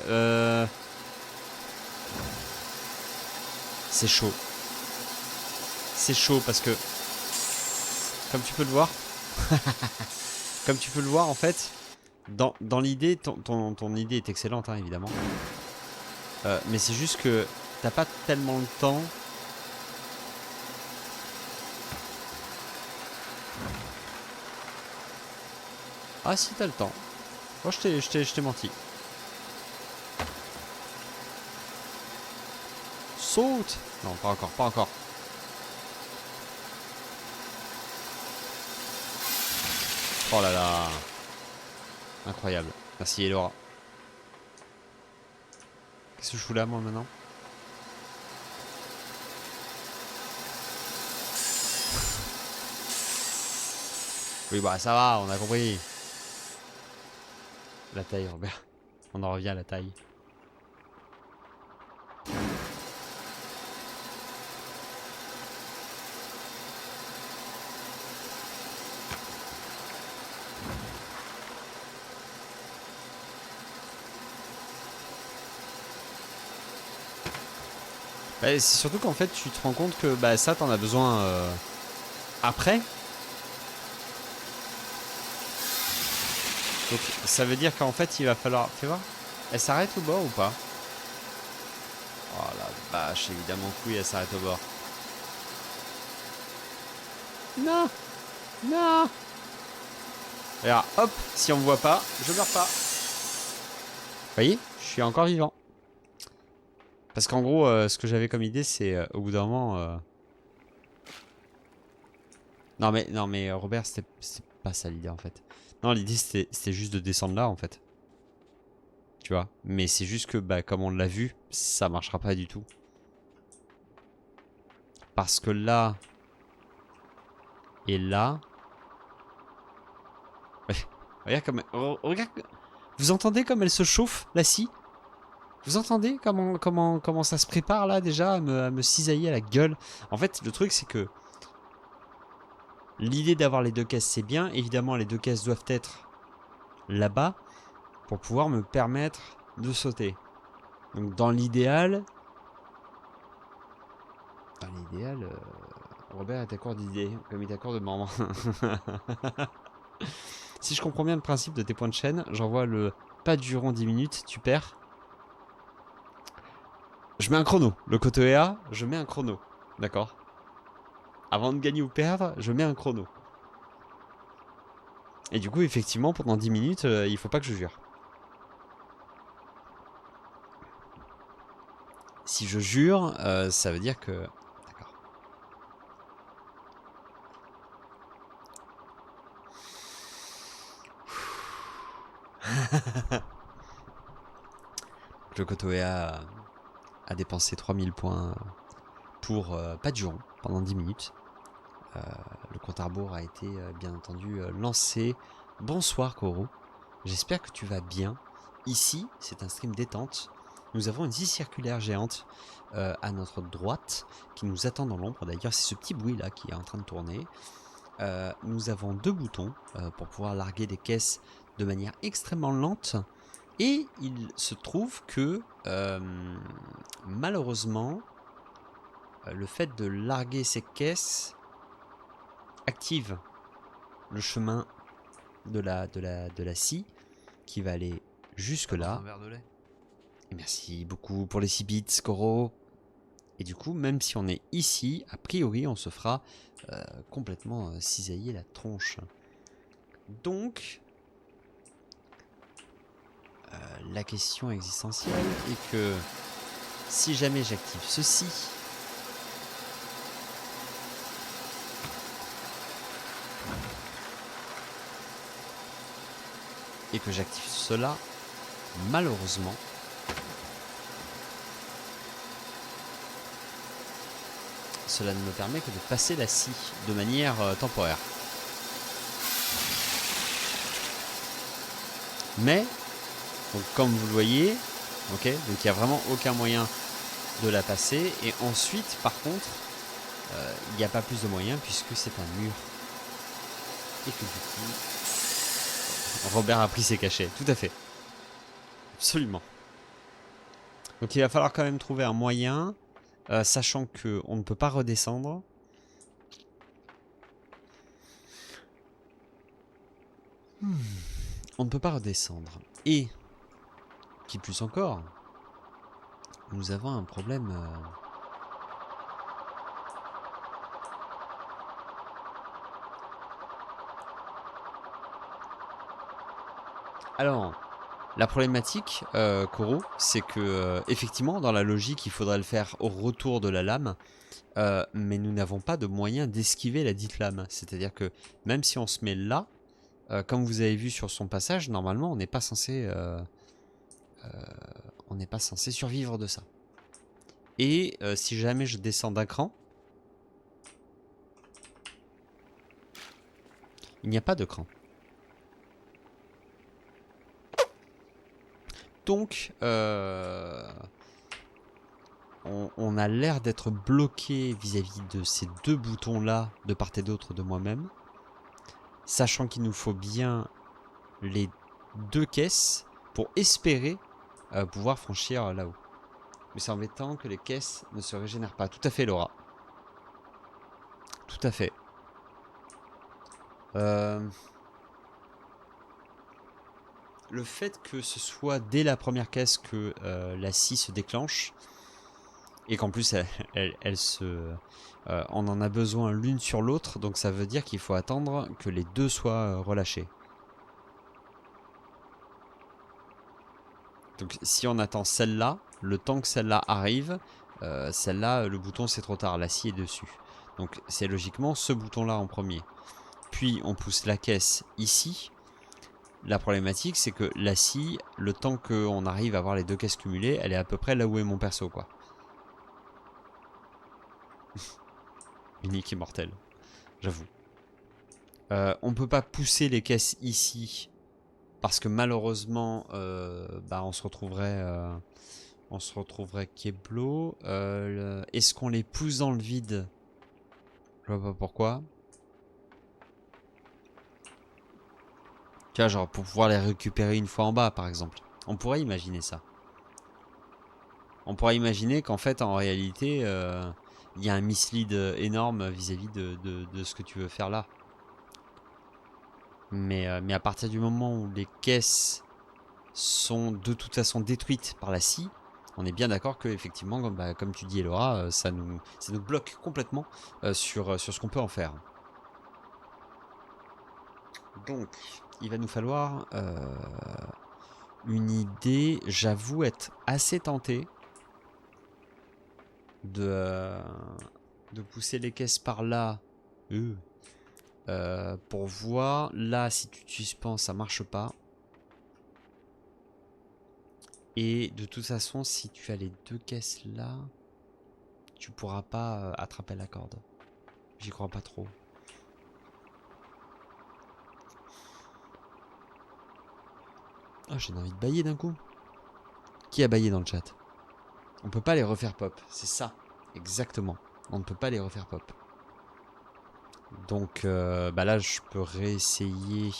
C'est chaud. C'est chaud parce que... Comme tu peux le voir... Comme tu peux le voir, en fait... Dans l'idée, ton idée est excellente, hein, évidemment. Mais c'est juste que... T'as pas tellement le temps... Ah si, t'as le temps. Moi, je t'ai menti. Saute! Non, pas encore, pas encore. Oh là là. Incroyable. Merci, Elora. Qu'est-ce que je fous là, moi, maintenant? Oui, bah ça va, on a compris. La taille, Robert. On en revient à la taille. Bah, c'est surtout qu'en fait, tu te rends compte que bah, ça, t'en as besoin après. Donc, ça veut dire qu'en fait, il va falloir... Fais voir. Elle s'arrête au bord ou pas? Oh la vache, évidemment que oui, elle s'arrête au bord. Non! Non! Regarde, hop, si on me voit pas, je meurs pas. Vous voyez? Je suis encore vivant. Parce qu'en gros, ce que j'avais comme idée, c'est au bout d'un moment... Non mais Robert, c'était pas ça l'idée en fait. Non, l'idée c'était juste de descendre là en fait. Tu vois? Mais c'est juste que, bah, comme on l'a vu, ça marchera pas du tout. Parce que là... Et là... Regarde comme... Regarde... Vous entendez comme elle se chauffe, la scie? Vous entendez comment ça se prépare là déjà à me cisailler à la gueule? En fait, le truc c'est que... L'idée d'avoir les deux caisses c'est bien. Évidemment, les deux caisses doivent être là-bas pour pouvoir me permettre de sauter. Donc dans l'idéal... Robert est d'accord d'idée, comme il est d'accord de membre. Si je comprends bien le principe de tes points de chaîne, j'envoie le pas durant 10 minutes, tu perds. Je mets un chrono. Le côté A, je mets un chrono. D'accord? Avant de gagner ou perdre, je mets un chrono. Et du coup, effectivement, pendant 10 minutes, il faut pas que je jure. Si je jure, ça veut dire que... D'accord. Le Kotoea a dépensé 3000 points pour pas du rond pendant 10 minutes. Le compte à rebours a été bien entendu lancé. Bonsoir Koro, j'espère que tu vas bien. Ici, c'est un stream détente. Nous avons une scie circulaire géante à notre droite qui nous attend dans l'ombre. D'ailleurs, c'est ce petit bruit là qui est en train de tourner. Nous avons 2 boutons pour pouvoir larguer des caisses de manière extrêmement lente. Et il se trouve que malheureusement, le fait de larguer ces caisses active le chemin de la scie qui va aller jusque là. Un verre de lait. Et merci beaucoup pour les 6 bits, Koro. Et du coup, même si on est ici, a priori, on se fera complètement cisailler la tronche. Donc, la question existentielle est que si jamais j'active ceci, et que j'active cela, malheureusement, cela ne me permet que de passer la scie de manière temporaire. Mais, donc, comme vous le voyez, ok, donc il n'y a vraiment aucun moyen de la passer. Et ensuite, par contre, il n'y a pas plus de moyens puisque c'est un mur. Et que du coup, Robert a pris ses cachets, tout à fait. Absolument. Donc il va falloir quand même trouver un moyen, sachant qu'on ne peut pas redescendre. On ne peut pas redescendre. Et, qui plus encore, nous avons un problème... Alors, la problématique, Koro, c'est que effectivement, dans la logique, il faudrait le faire au retour de la lame, mais nous n'avons pas de moyen d'esquiver la dite lame. C'est-à-dire que même si on se met là, comme vous avez vu sur son passage, normalement, on n'est pas censé survivre de ça. Et si jamais je descends d'un cran, il n'y a pas de cran. Donc, on a l'air d'être bloqué vis-à-vis de ces 2 boutons-là, de part et d'autre de moi-même. Sachant qu'il nous faut bien les 2 caisses pour espérer pouvoir franchir là-haut. Mais c'est embêtant que les caisses ne se régénèrent pas. Tout à fait, Laura. Tout à fait. Le fait que ce soit dès la première caisse que la scie se déclenche, et qu'en plus on en a besoin l'une sur l'autre, donc ça veut dire qu'il faut attendre que les 2 soient relâchés. Donc si on attend celle-là, le temps que celle-là arrive, celle-là, le bouton c'est trop tard, la scie est dessus. Donc c'est logiquement ce bouton-là en premier. Puis on pousse la caisse ici. La problématique c'est que la scie, le temps qu'on arrive à avoir les 2 caisses cumulées, elle est à peu près là où est mon perso, quoi. Unique et mortel, j'avoue. On peut pas pousser les caisses ici parce que malheureusement on se retrouverait Keblo. Est-ce qu'on les pousse dans le vide? Je vois pas pourquoi. Tu vois, genre pour pouvoir les récupérer une fois en bas, par exemple. On pourrait imaginer ça. On pourrait imaginer qu'en fait, en réalité, il y a un mislead énorme vis-à-vis de ce que tu veux faire là. Mais à partir du moment où les caisses sont de toute façon détruites par la scie, on est bien d'accord que effectivement, comme tu dis Elora, ça nous bloque complètement sur ce qu'on peut en faire. Donc, il va nous falloir une idée. J'avoue être assez tenté de pousser les caisses par là. Pour voir. Là, si tu te suspends, ça marche pas. Et de toute façon, si tu as les deux caisses là, tu pourras pas attraper la corde. J'y crois pas trop. Ah, j'ai envie de bailler d'un coup. Qui a baillé dans le chat? On peut pas les refaire pop, c'est ça. Exactement. On ne peut pas les refaire pop. Donc bah là, je peux réessayer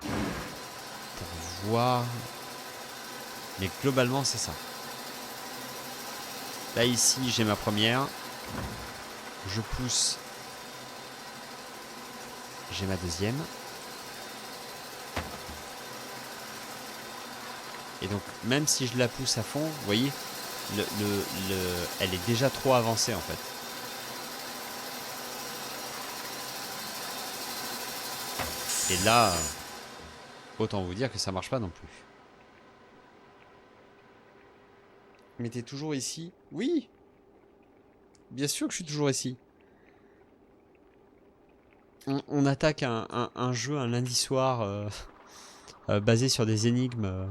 pour voir. Mais globalement, c'est ça. Là, ici, j'ai ma première. Je pousse. J'ai ma deuxième. Et donc, même si je la pousse à fond, vous voyez, elle est déjà trop avancée en fait. Et là, autant vous dire que ça marche pas non plus. Mais t'es toujours ici? Oui! Bien sûr que je suis toujours ici. On attaque un jeu un lundi soir basé sur des énigmes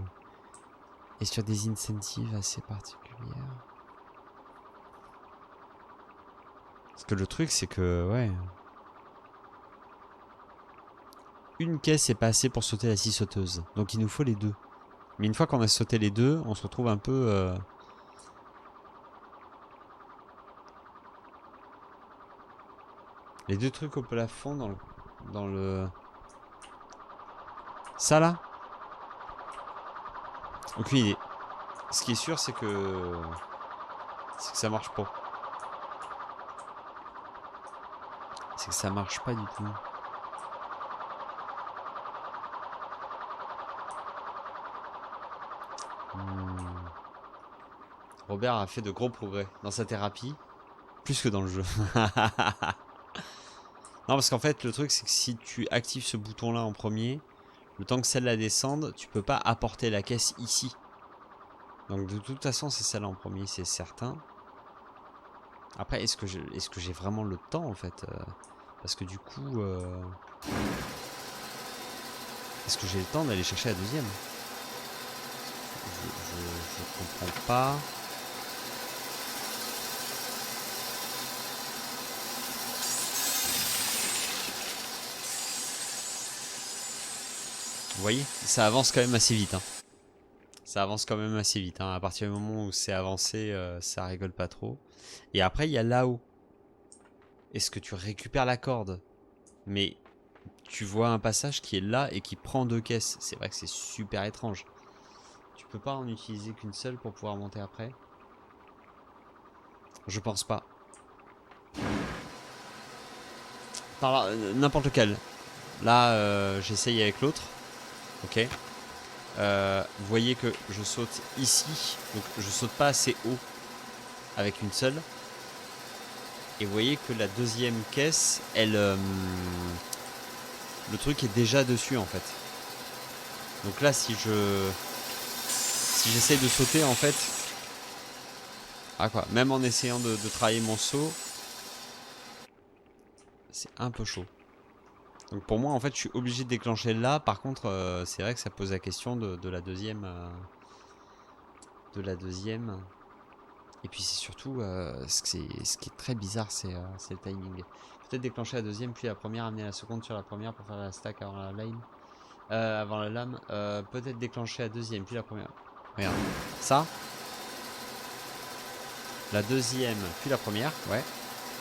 et sur des incentives assez particulières. Parce que le truc, c'est que, ouais... Une caisse, c'est pas assez pour sauter la scie sauteuse. Donc il nous faut les deux. Mais une fois qu'on a sauté les deux, on se retrouve un peu... Les deux trucs au plafond dans le... Ça là? Aucune idée. Ce qui est sûr, c'est que ça marche pas. C'est que ça marche pas du tout. Robert a fait de gros progrès dans sa thérapie. Plus que dans le jeu. Non, parce qu'en fait, le truc, c'est que si tu actives ce bouton-là en premier, le temps que celle-là descende, tu peux pas apporter la caisse ici. Donc de toute façon, c'est celle-là en premier, c'est certain. Après, est-ce que j'ai vraiment le temps, en fait parce que du coup... Est-ce que j'ai le temps d'aller chercher la deuxième? Je comprends pas. Vous voyez, ça avance quand même assez vite. Hein. Ça avance quand même assez vite. Hein. À partir du moment où c'est avancé, ça rigole pas trop. Et après, il y a là-haut. Est-ce que tu récupères la corde? Mais tu vois un passage qui est là et qui prend deux caisses. C'est vrai que c'est super étrange. Tu peux pas en utiliser qu'une seule pour pouvoir monter après? Je pense pas. Par là, n'importe lequel. Là, j'essaye avec l'autre. Ok. Vous voyez que je saute ici. Donc je saute pas assez haut avec une seule. Et vous voyez que la deuxième caisse, elle... le truc est déjà dessus en fait. Donc là, si j'essaie de sauter en fait... Ah quoi, même en essayant de travailler mon saut, c'est un peu chaud. Donc pour moi, en fait, je suis obligé de déclencher là. Par contre, c'est vrai que ça pose la question de la deuxième... de la deuxième... Et puis c'est surtout, ce qui est très bizarre, c'est le timing. Peut-être déclencher la deuxième, puis la première, amener la seconde sur la première pour faire la stack avant la lame. Avant la lame. Peut-être déclencher la deuxième, puis la première. Regarde. Ça. La deuxième, puis la première. Ouais.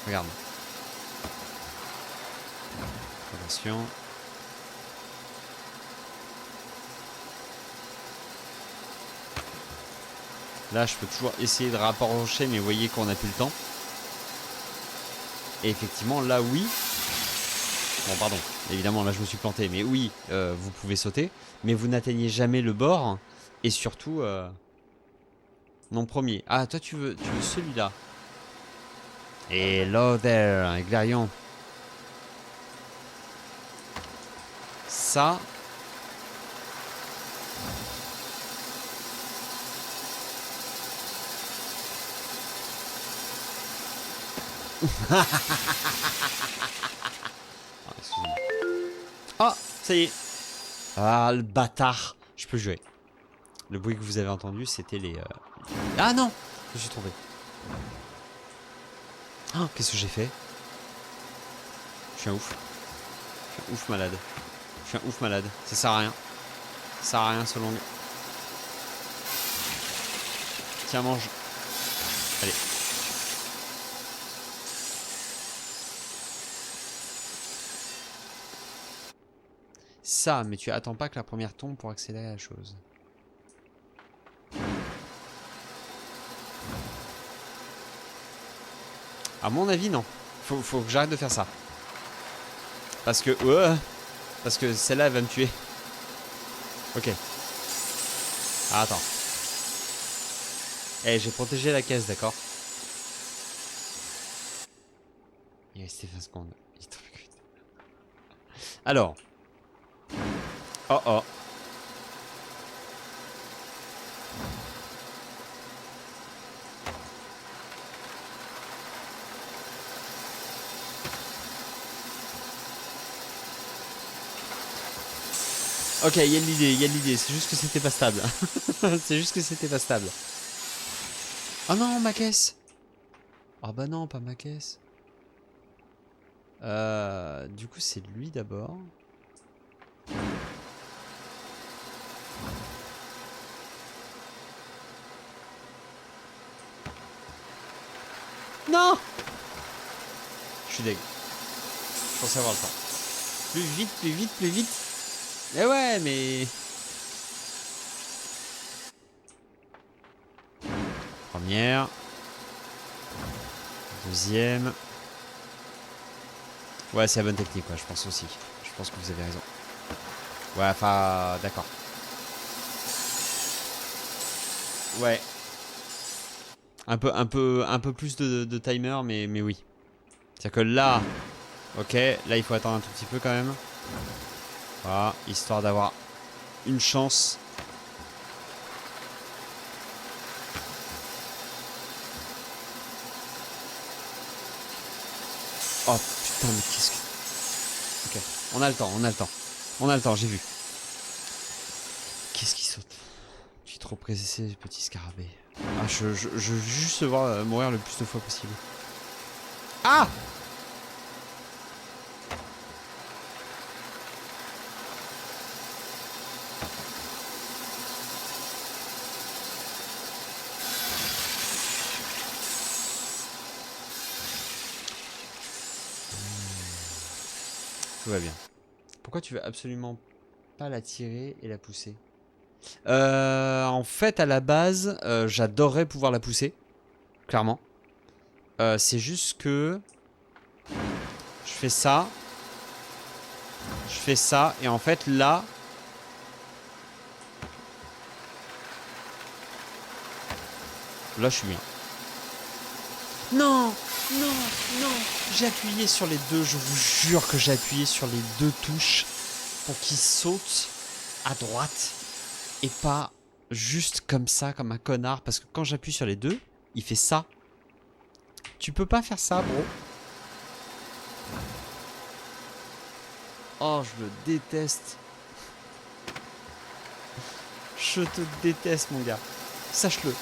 Regarde. Attention. Là, je peux toujours essayer de rapprocher, mais vous voyez qu'on n'a plus le temps. Et effectivement, là, oui. Bon, pardon. Évidemment, là, je me suis planté. Mais oui, vous pouvez sauter. Mais vous n'atteignez jamais le bord. Et surtout... non, premier. Ah, toi, tu veux celui-là. Hello there, Glarion. Ça... Ah, excusez-moi. Ah, ça y est. Ah, le bâtard. Je peux jouer. Le bruit que vous avez entendu, c'était les... Ah non! Je me suis trompé. Oh, qu'est-ce que j'ai fait? Je suis un ouf. Je suis un ouf malade. Je suis un ouf malade. Ça sert à rien. Ça sert à rien ce long. Tiens, mange. Allez. Ça, mais tu attends pas que la première tombe pour accélérer la chose. À mon avis, non. Faut que j'arrête de faire ça. Parce que... parce que celle-là, elle va me tuer. Ok. Ah, attends. Eh, j'ai protégé la caisse, d'accord? Il restait 20 secondes. Alors. Oh oh. Ok, il y a l'idée, c'est juste que c'était pas stable. C'est juste que c'était pas stable. Oh non, ma caisse. Oh bah non, pas ma caisse. Du coup, c'est lui d'abord. Non! Je suis deg. Faut savoir le temps. Plus vite, plus vite, plus vite. Mais ouais, mais... Première. Deuxième. Ouais, c'est la bonne technique, ouais, je pense aussi. Je pense que vous avez raison. Ouais, enfin, d'accord. Ouais. Un peu plus de timer, mais oui. C'est-à-dire que là, ok, là il faut attendre un tout petit peu quand même. Voilà, histoire d'avoir une chance. Oh putain, mais qu'est-ce que... Ok, on a le temps, on a le temps. On a le temps, j'ai vu. Qu'est-ce qui saute? Je suis trop pressé, petit scarabée. Ah, je veux juste voir mourir le plus de fois possible. Ah! Tout va bien. Pourquoi tu veux absolument pas la tirer et la pousser? En fait, à la base, j'adorerais pouvoir la pousser. Clairement. C'est juste que... Je fais ça. Je fais ça. Et en fait, là... Là, je suis bien. Non! Non! Non! J'ai appuyé sur les deux. Je vous jure que j'ai appuyé sur les deux touches pour qu'il saute à droite. Et pas juste comme ça, comme un connard. Parce que quand j'appuie sur les deux, il fait ça. Tu peux pas faire ça, bro. Oh, je le déteste. Je te déteste, mon gars. Sache-le.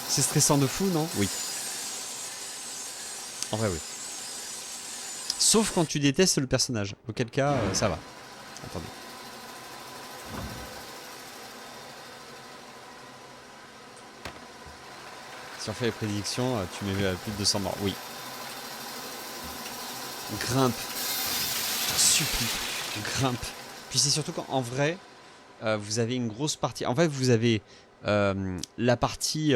C'est stressant de fou, non? Oui. En vrai, oui. Sauf quand tu détestes le personnage. Auquel cas, ça va. Attendez. Si on fait les prédictions, tu mets plus de 200 morts. Oui. Grimpe. Je t'en supplie. Grimpe. Puis c'est surtout qu'en vrai, vous avez une grosse partie. En fait, vous avez la partie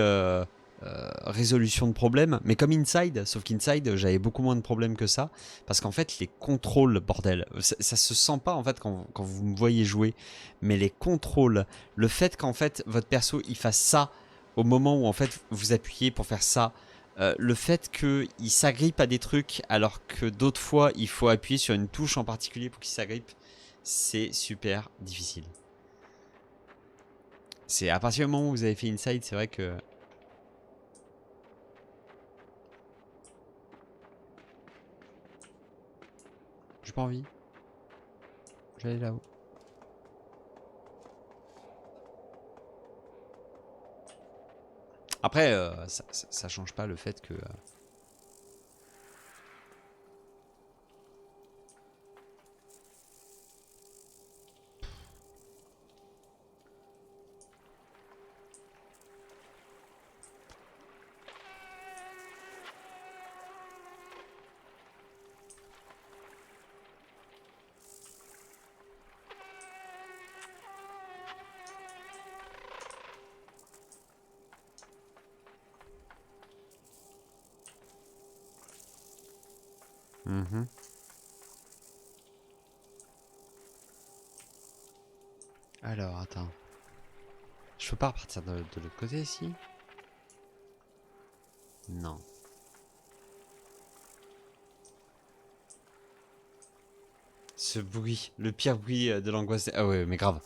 résolution de problèmes, mais comme Inside, sauf qu'Inside, j'avais beaucoup moins de problèmes que ça, parce qu'en fait, les contrôles, bordel, ça se sent pas en fait quand vous me voyez jouer, mais les contrôles, le fait qu'en fait votre perso il fasse ça au moment où en fait vous appuyez pour faire ça. Le fait qu'il s'agrippe à des trucs alors que d'autres fois il faut appuyer sur une touche en particulier pour qu'il s'agrippe, c'est super difficile. C'est à partir du moment où vous avez fait Inside, c'est vrai que... J'ai pas envie. Je vais aller là-haut. Après, ça change pas le fait que... Mhm. Alors, attends. Je peux pas repartir de l'autre côté ici? Non. Ce bruit, le pire bruit de l'angoisse. Ah ouais, mais grave.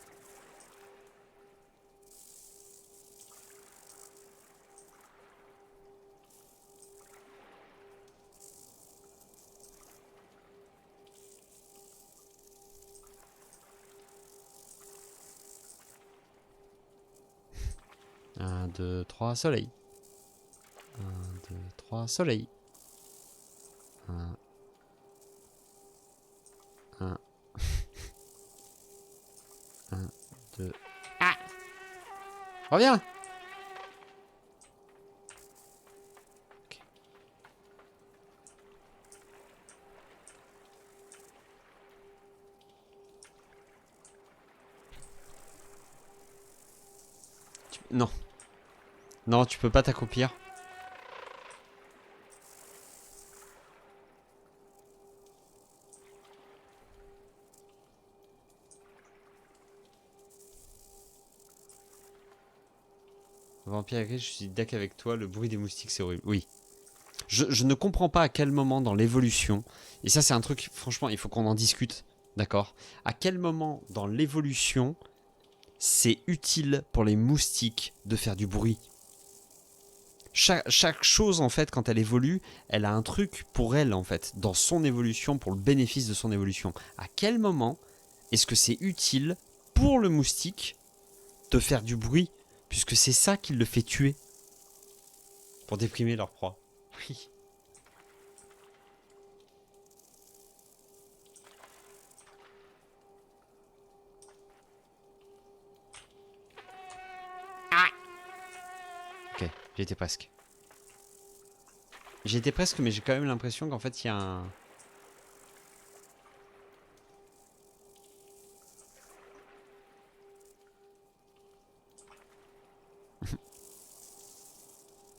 Un, deux, trois, soleil. Un, deux, trois, soleil. Un, un, deux. Ah! Reviens! Ok. Non. Non, tu peux pas t'accroupir. Vampire gris, je suis d'accord avec toi, le bruit des moustiques c'est horrible. Oui. Je ne comprends pas à quel moment dans l'évolution, et ça c'est un truc, franchement, il faut qu'on en discute, d'accord? À quel moment dans l'évolution, c'est utile pour les moustiques de faire du bruit? Chaque chose, en fait, quand elle évolue, elle a un truc pour elle, en fait, dans son évolution, pour le bénéfice de son évolution. À quel moment est-ce que c'est utile pour le moustique de faire du bruit? Puisque c'est ça qui le fait tuer. Pour déprimer leur proie. Oui. Ok, j'y étais presque. J'y étais presque, mais j'ai quand même l'impression qu'en fait, il y a un...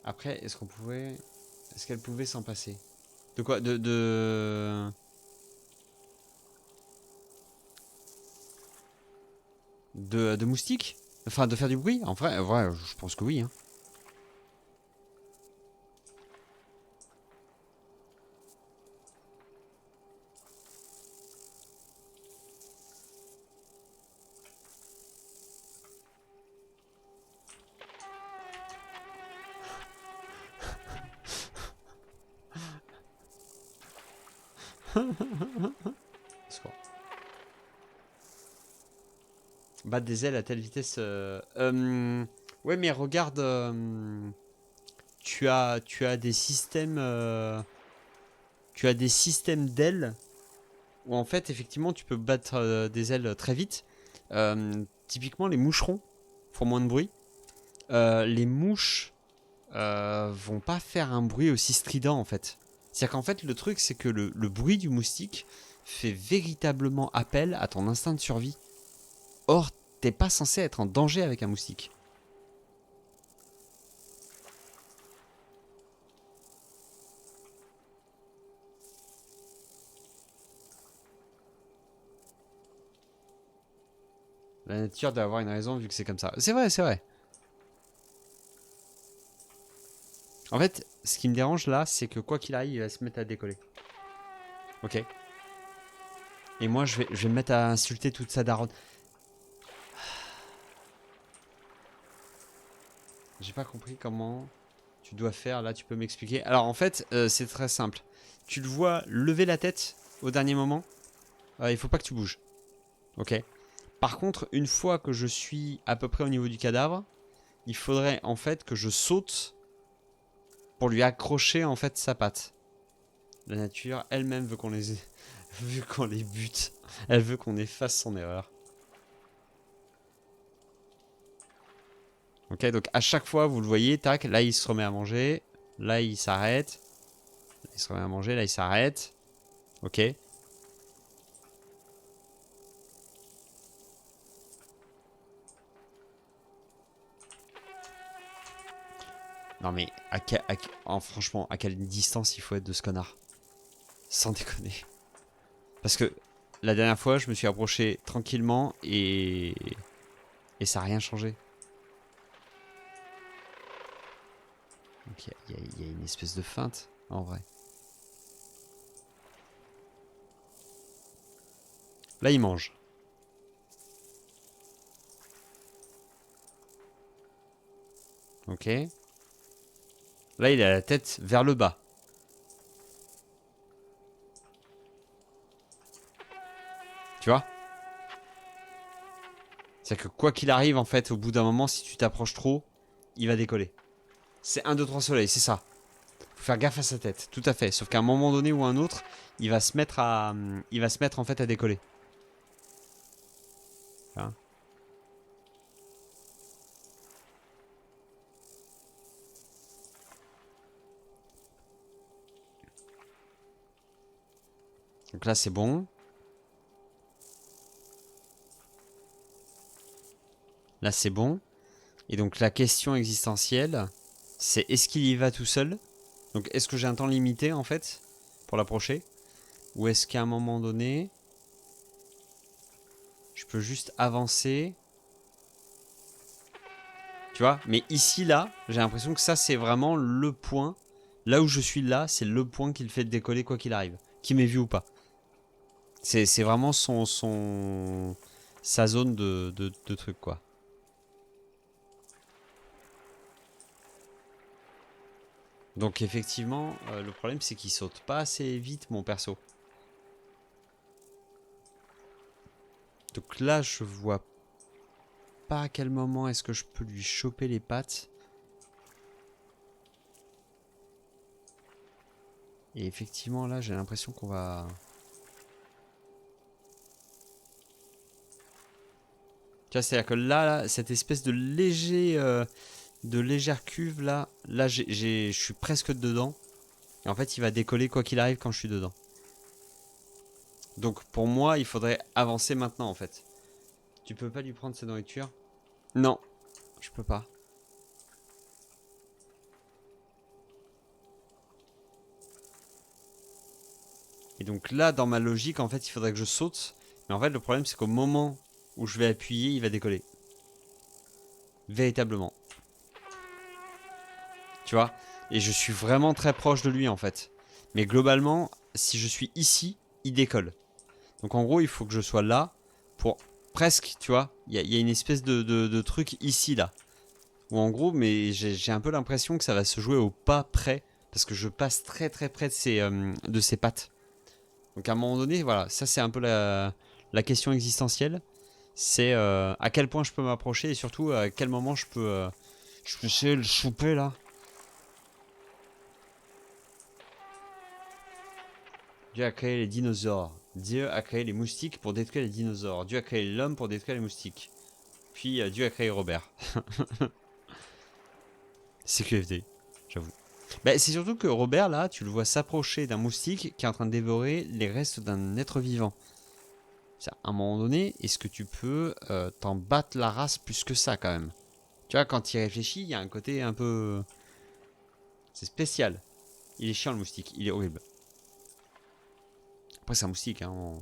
Après, est-ce qu'on pouvait... Est-ce qu'elle pouvait s'en passer? De quoi? De moustiques? Enfin, de faire du bruit? En vrai, je pense que oui. Hein. Battre des ailes à telle vitesse... Ouais, mais regarde... tu as des systèmes... tu as des systèmes d'ailes où en fait, effectivement, tu peux battre des ailes très vite. Typiquement, les moucherons font moins de bruit. Les mouches vont pas faire un bruit aussi strident en fait. C'est-à-dire qu'en fait, le truc, c'est que le bruit du moustique fait véritablement appel à ton instinct de survie. Or, t'es pas censé être en danger avec un moustique. La nature doit avoir une raison vu que c'est comme ça. C'est vrai, c'est vrai. En fait, ce qui me dérange là, c'est que quoi qu'il arrive, il va se mettre à décoller. Ok. Et moi, je vais me mettre à insulter toute sa daronne. J'ai pas compris comment tu dois faire. Là, tu peux m'expliquer. Alors, en fait, c'est très simple. Tu le vois lever la tête au dernier moment. Il faut pas que tu bouges. Ok. Par contre, une fois que je suis à peu près au niveau du cadavre, il faudrait en fait que je saute pour lui accrocher en fait sa patte. La nature elle-même veut qu'on les vu qu'on les bute. Elle veut qu'on efface son erreur. Ok, donc à chaque fois, vous le voyez, tac, là il se remet à manger. Là il s'arrête. Il se remet à manger, là il s'arrête. Ok. Non mais, franchement, à quelle distance il faut être de ce connard? Sans déconner. Parce que la dernière fois, je me suis approché tranquillement et ça n'a rien changé. Donc il y a une espèce de feinte, en vrai. Là, il mange. Ok. Là, il a la tête vers le bas. Tu vois? C'est-à-dire que quoi qu'il arrive, en fait, au bout d'un moment, si tu t'approches trop, il va décoller. C'est 1, 2, 3 soleil, c'est ça. Faut faire gaffe à sa tête, tout à fait. Sauf qu'à un moment donné ou un autre, il va se mettre à, en fait à décoller. Hein. Donc là, c'est bon. Là, c'est bon. Et donc la question existentielle, c'est est-ce qu'il y va tout seul? Donc est-ce que j'ai un temps limité en fait pour l'approcher? Ou est-ce qu'à un moment donné, je peux juste avancer? Tu vois? Mais ici, là, j'ai l'impression que ça, c'est vraiment le point. Là où je suis là, c'est le point qui le fait décoller quoi qu'il arrive. Qu'il m'ait vu ou pas. C'est vraiment sa zone de truc, quoi. Donc effectivement, le problème, c'est qu'il saute pas assez vite, mon perso. Donc là, je vois pas à quel moment est-ce que je peux lui choper les pattes. Et effectivement, là, j'ai l'impression qu'on va... Tu vois, c'est-à-dire que là, cette espèce de légère cuve, là, je suis presque dedans. Et en fait, il va décoller quoi qu'il arrive quand je suis dedans. Donc, pour moi, il faudrait avancer maintenant, en fait. Tu peux pas lui prendre sa nourriture? Non, je peux pas. Et donc là, dans ma logique, en fait, il faudrait que je saute. Mais en fait, le problème, c'est qu'au moment où je vais appuyer, il va décoller. Véritablement. Tu vois? Et je suis vraiment très proche de lui, en fait. Mais globalement, si je suis ici, il décolle. Donc en gros, il faut que je sois là pour presque, tu vois? Il y a une espèce de truc ici, là. Ou en gros, mais j'ai un peu l'impression que ça va se jouer au pas près. Parce que je passe très très près de ses pattes. Donc à un moment donné, voilà, ça c'est un peu la question existentielle. C'est à quel point je peux m'approcher et surtout à quel moment je peux essayer de le choper là. Dieu a créé les dinosaures. Dieu a créé les moustiques pour détruire les dinosaures. Dieu a créé l'homme pour détruire les moustiques. Puis Dieu a créé Robert. C'est QFD, j'avoue. Bah, c'est surtout que Robert là, tu le vois s'approcher d'un moustique qui est en train de dévorer les restes d'un être vivant. À un moment donné, est-ce que tu peux t'en battre la race plus que ça quand même? Tu vois, quand il réfléchit, il y a un côté un peu... C'est spécial. Il est chiant le moustique, il est horrible. Après c'est un moustique, hein.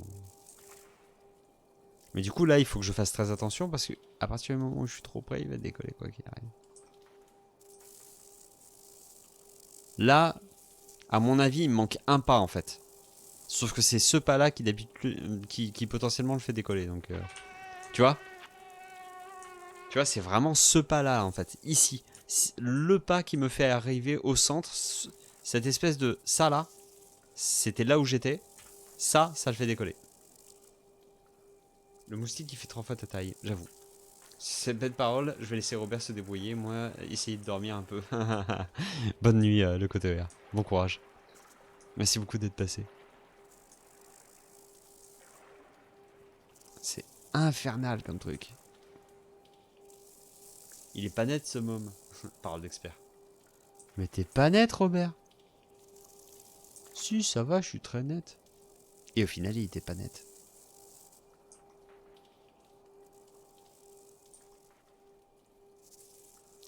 Mais du coup là, il faut que je fasse très attention parce que à partir du moment où je suis trop près, il va décoller quoi qu'il arrive. Là, à mon avis, il me manque un pas en fait. Sauf que c'est ce pas-là qui potentiellement le fait décoller. Donc, tu vois? Tu vois, c'est vraiment ce pas-là, en fait. Ici. Le pas qui me fait arriver au centre. Cette espèce de... Ça, là. C'était là où j'étais. Ça le fait décoller. Le moustique, il fait 3 fois ta taille, j'avoue. Cette belle parole, je vais laisser Robert se débrouiller. Moi, essayer de dormir un peu. Bonne nuit, le côté vert. Bon courage. Merci beaucoup d'être passé. C'est infernal comme truc. Il est pas net ce môme. Parole d'expert. Mais t'es pas net, Robert. Si, ça va, je suis très net. Et au final, il était pas net.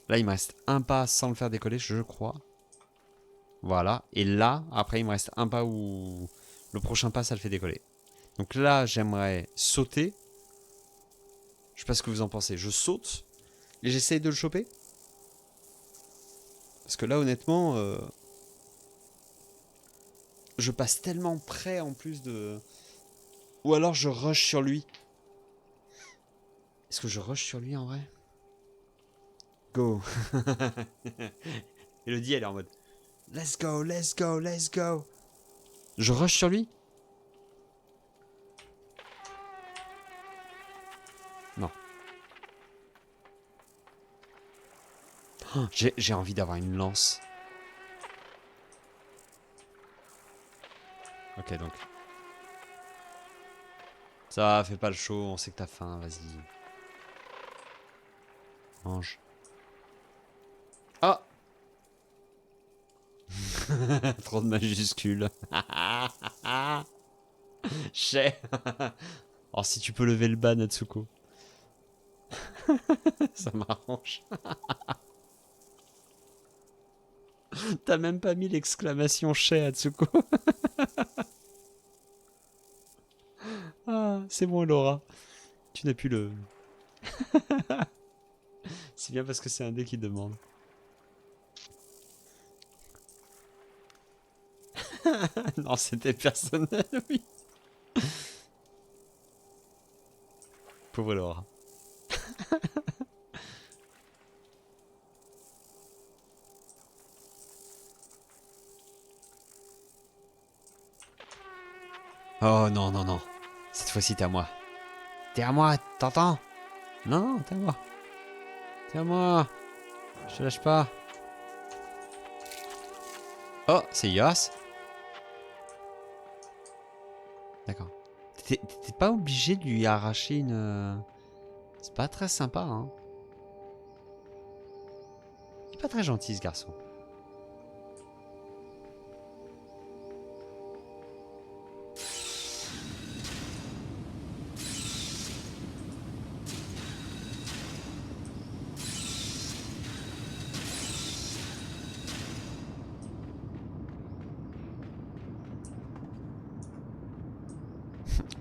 Là, il me reste un pas sans le faire décoller, je crois. Voilà. Et là, après, il me reste un pas où le prochain pas, ça le fait décoller. Donc là, j'aimerais sauter. Je sais pas ce que vous en pensez. Je saute et j'essaye de le choper. Parce que là, honnêtement, je passe tellement près en plus de... Ou alors je rush sur lui. Est-ce que je rush sur lui en vrai? Go. Elodie, elle est en mode let's go, let's go, let's go. Je rush sur lui? Non. Oh, j'ai envie d'avoir une lance. Ok, donc. Ça va, fais pas le show, on sait que t'as faim, vas-y. Mange. Ah. Trop de majuscules. Chais. Alors si tu peux lever le bas, Natsuko. Ça m'arrange. T'as même pas mis l'exclamation chais, Natsuko. Ah, c'est bon, Laura. Tu n'as plus le... C'est bien parce que c'est un dé qui demande. Non, c'était personnel, oui. Pauvre Laura. Oh non, non, non. Cette fois-ci, t'es à moi. T'es à moi, t'entends? Non, non, t'es à moi. T'es à moi. Je te lâche pas. Oh, c'est Yas. D'accord. T'étais pas obligé de lui arracher une... C'est pas très sympa, hein. Il est pas très gentil, ce garçon.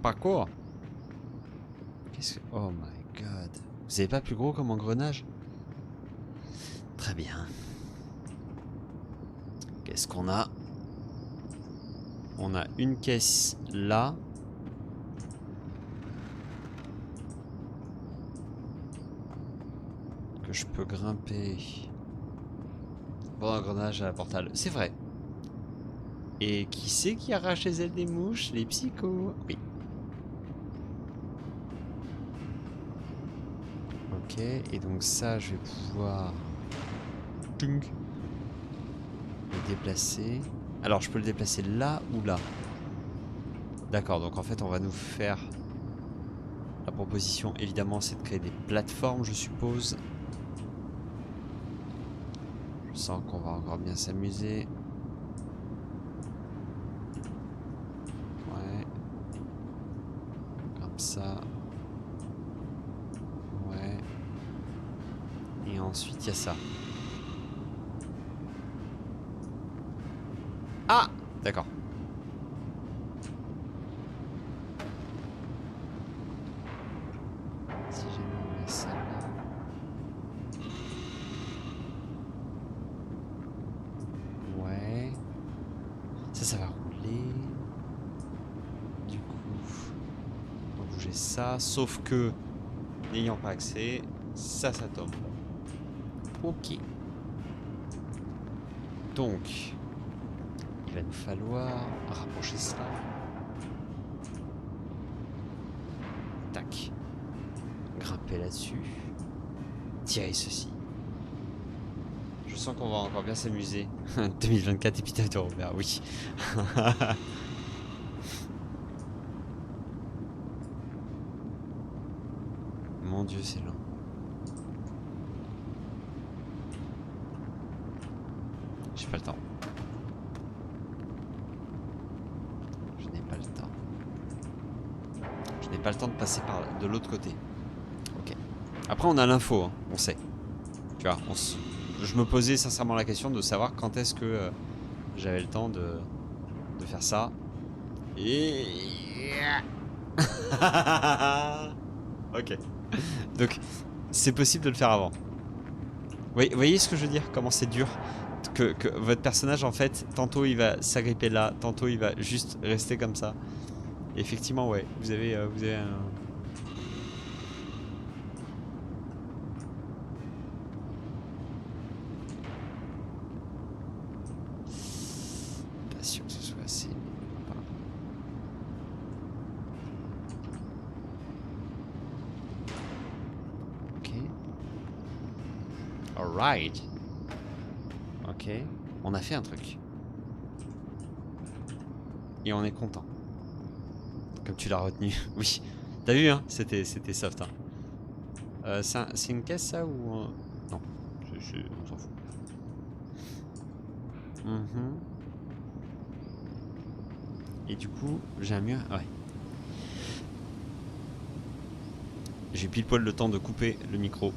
Parcours. Qu'est-ce que... Oh my god. Vous avez pas plus gros comme engrenage? Très bien. Qu'est-ce qu'on a? On a une caisse là. Que je peux grimper. Bon, engrenage à la portale. C'est vrai. Et qui c'est qui arrache les ailes des mouches? Les psychos. Oui. Ok, et donc ça, je vais pouvoir... Tung. Le déplacer. Alors, je peux le déplacer là ou là? D'accord, donc en fait, on va nous faire... La proposition, évidemment, c'est de créer des plateformes, je suppose. Je sens qu'on va encore bien s'amuser. Ouais. Comme ça. Ouais. Et ensuite, il y a ça. Ah! D'accord. Si jamais on met ça là... Ouais. Ça va rouler. Du coup, on va bouger ça. Sauf que, n'ayant pas accès, ça tombe. Ok. Donc, il va nous falloir rapprocher cela. Tac. Grimper là-dessus. tirer ceci. Je sens qu'on va encore bien s'amuser. 2024 épitaphe de Robert, oui. Mon Dieu, c'est lent. J'ai pas le temps. Je n'ai pas le temps. Je n'ai pas le temps de passer par de l'autre côté. Ok. Après, on a l'info, hein, on sait. Tu vois, je me posais sincèrement la question de savoir quand est-ce que j'avais le temps de faire ça. Et... ok. Donc, c'est possible de le faire avant. Vous voyez ce que je veux dire? Comment c'est dur que votre personnage, en fait, tantôt il va s'agripper là, tantôt il va juste rester comme ça. Et effectivement, ouais, vous avez un... Pas sûr que ce soit assez... Ok. Alright. Ok. On a fait un truc. Et on est content. Comme tu l'as retenu. Oui. T'as vu, hein? C'était soft, hein. C'est une caisse, ça, ou... Non. On s'en fout. Et du coup, j'ai un mur... Ouais. J'ai pile poil le temps de couper le micro.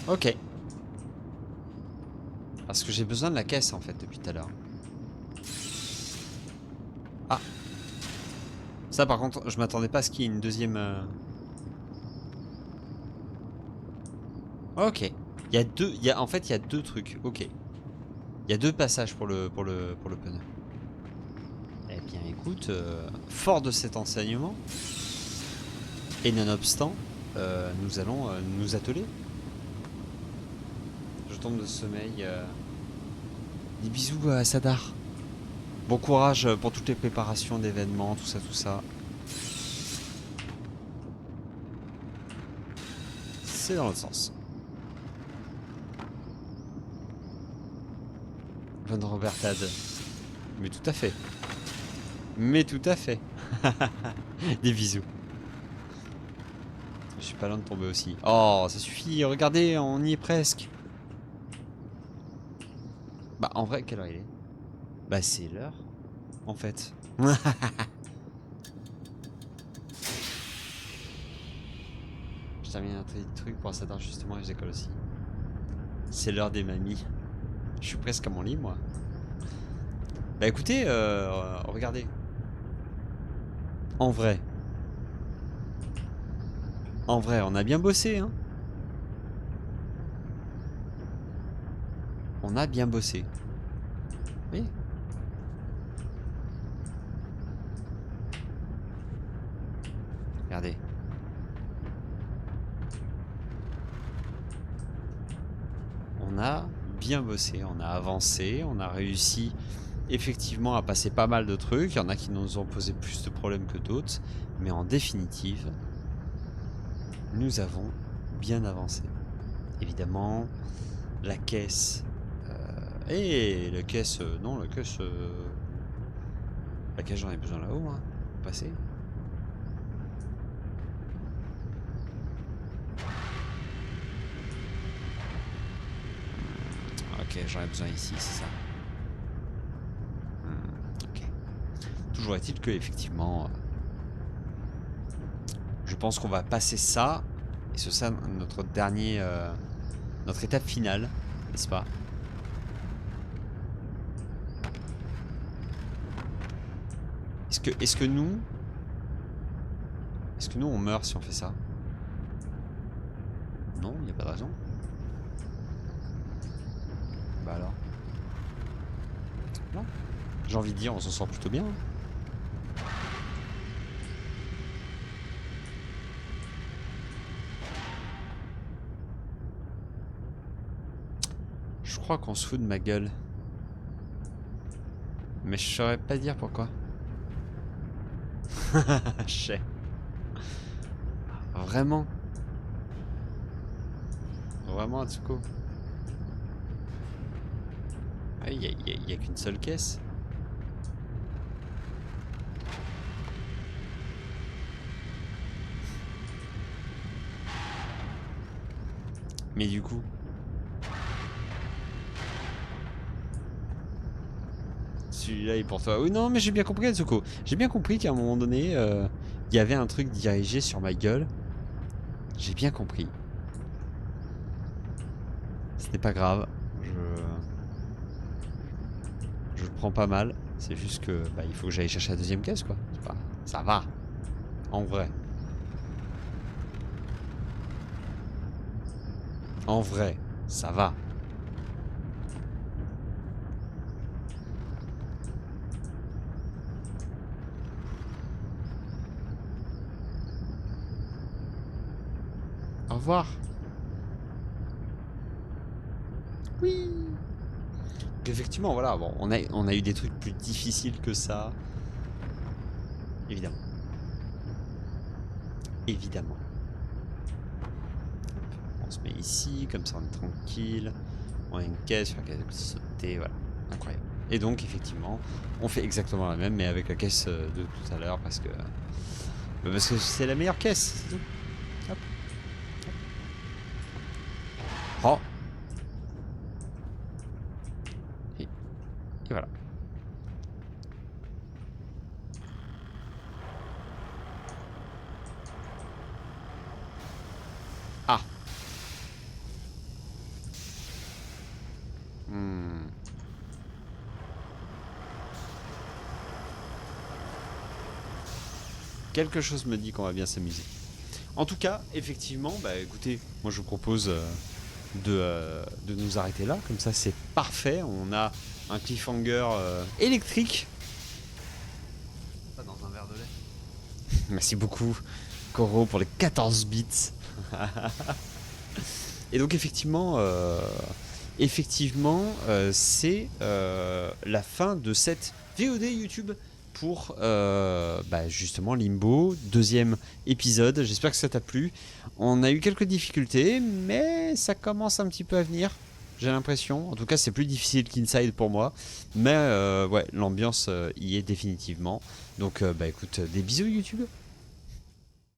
Ok. Parce que j'ai besoin de la caisse en fait depuis tout à l'heure. Ah. Ça par contre, je m'attendais pas à ce qu'il y ait une deuxième... Ok. Il y a deux... En fait, il y a deux trucs. Ok. Il y a deux passages pour le pneu. Eh bien écoute, fort de cet enseignement, et nonobstant, nous allons nous atteler. Je tombe de sommeil. Des bisous à Sadar. Bon courage pour toutes les préparations d'événements, tout ça, tout ça. C'est dans l'autre sens. Bonne Robertade. Mais tout à fait. Mais tout à fait. Des bisous. Je suis pas loin de tomber aussi. Oh, ça suffit, regardez, on y est presque. Bah, en vrai, quelle heure il est? Bah, c'est l'heure, en fait. Je termine un truc pour cet justement et je décolle aussi. C'est l'heure des mamies. Je suis presque à mon lit, moi. Bah, écoutez, regardez. En vrai, on a bien bossé, hein. On a bien bossé. Oui. Regardez. On a bien bossé, on a avancé, on a réussi effectivement à passer pas mal de trucs. Il y en a qui nous ont posé plus de problèmes que d'autres. Mais en définitive, nous avons bien avancé. Évidemment, la caisse... la caisse... non, la caisse... La caisse, j'en ai besoin là-haut, hein. Passer. Ok, j'en ai besoin ici, c'est ça. Ok. Toujours est-il que, effectivement... je pense qu'on va passer ça. Et ce sera notre dernier... notre étape finale, n'est-ce pas? Est-ce que nous on meurt si on fait ça? Non, il n'y a pas de raison. Bah alors. Non. J'ai envie de dire, on s'en sort plutôt bien. Je crois qu'on se fout de ma gueule. Mais je saurais pas dire pourquoi. Je sais. Vraiment. Vraiment, Atsuko. Ah, y a qu'une seule caisse. Mais du coup... Celui-là est pour toi. Oui, non, mais j'ai bien compris, Atsuko. J'ai bien compris qu'à un moment donné, il y avait un truc dirigé sur ma gueule. J'ai bien compris. Ce n'est pas grave. Je le prends pas mal. C'est juste que bah, il faut que j'aille chercher la deuxième caisse, quoi. Pas... Ça va. En vrai. En vrai, ça va. Au revoir. Oui. Donc effectivement, voilà, bon, on a eu des trucs plus difficiles que ça. Évidemment. Évidemment. On se met ici, comme ça on est tranquille. On a une caisse sur laquelle sauter, voilà. Incroyable. Et donc, effectivement, on fait exactement la même, mais avec la caisse de tout à l'heure, parce que c'est la meilleure caisse, c'est tout. Hop. Oh. Et voilà. Ah. Quelque chose me dit qu'on va bien s'amuser. En tout cas, effectivement, bah écoutez, moi je vous propose de nous arrêter là, comme ça c'est parfait. On a un cliffhanger électrique. Pas dans un verre de lait. Merci beaucoup, Koro, pour les 14 bits. Et donc effectivement, c'est la fin de cette VOD YouTube pour bah, justement Limbo, deuxième épisode. J'espère que ça t'a plu. On a eu quelques difficultés, mais ça commence un petit peu à venir. J'ai l'impression. En tout cas, c'est plus difficile qu'Inside pour moi. Mais ouais, l'ambiance y est définitivement. Donc bah écoute, des bisous YouTube.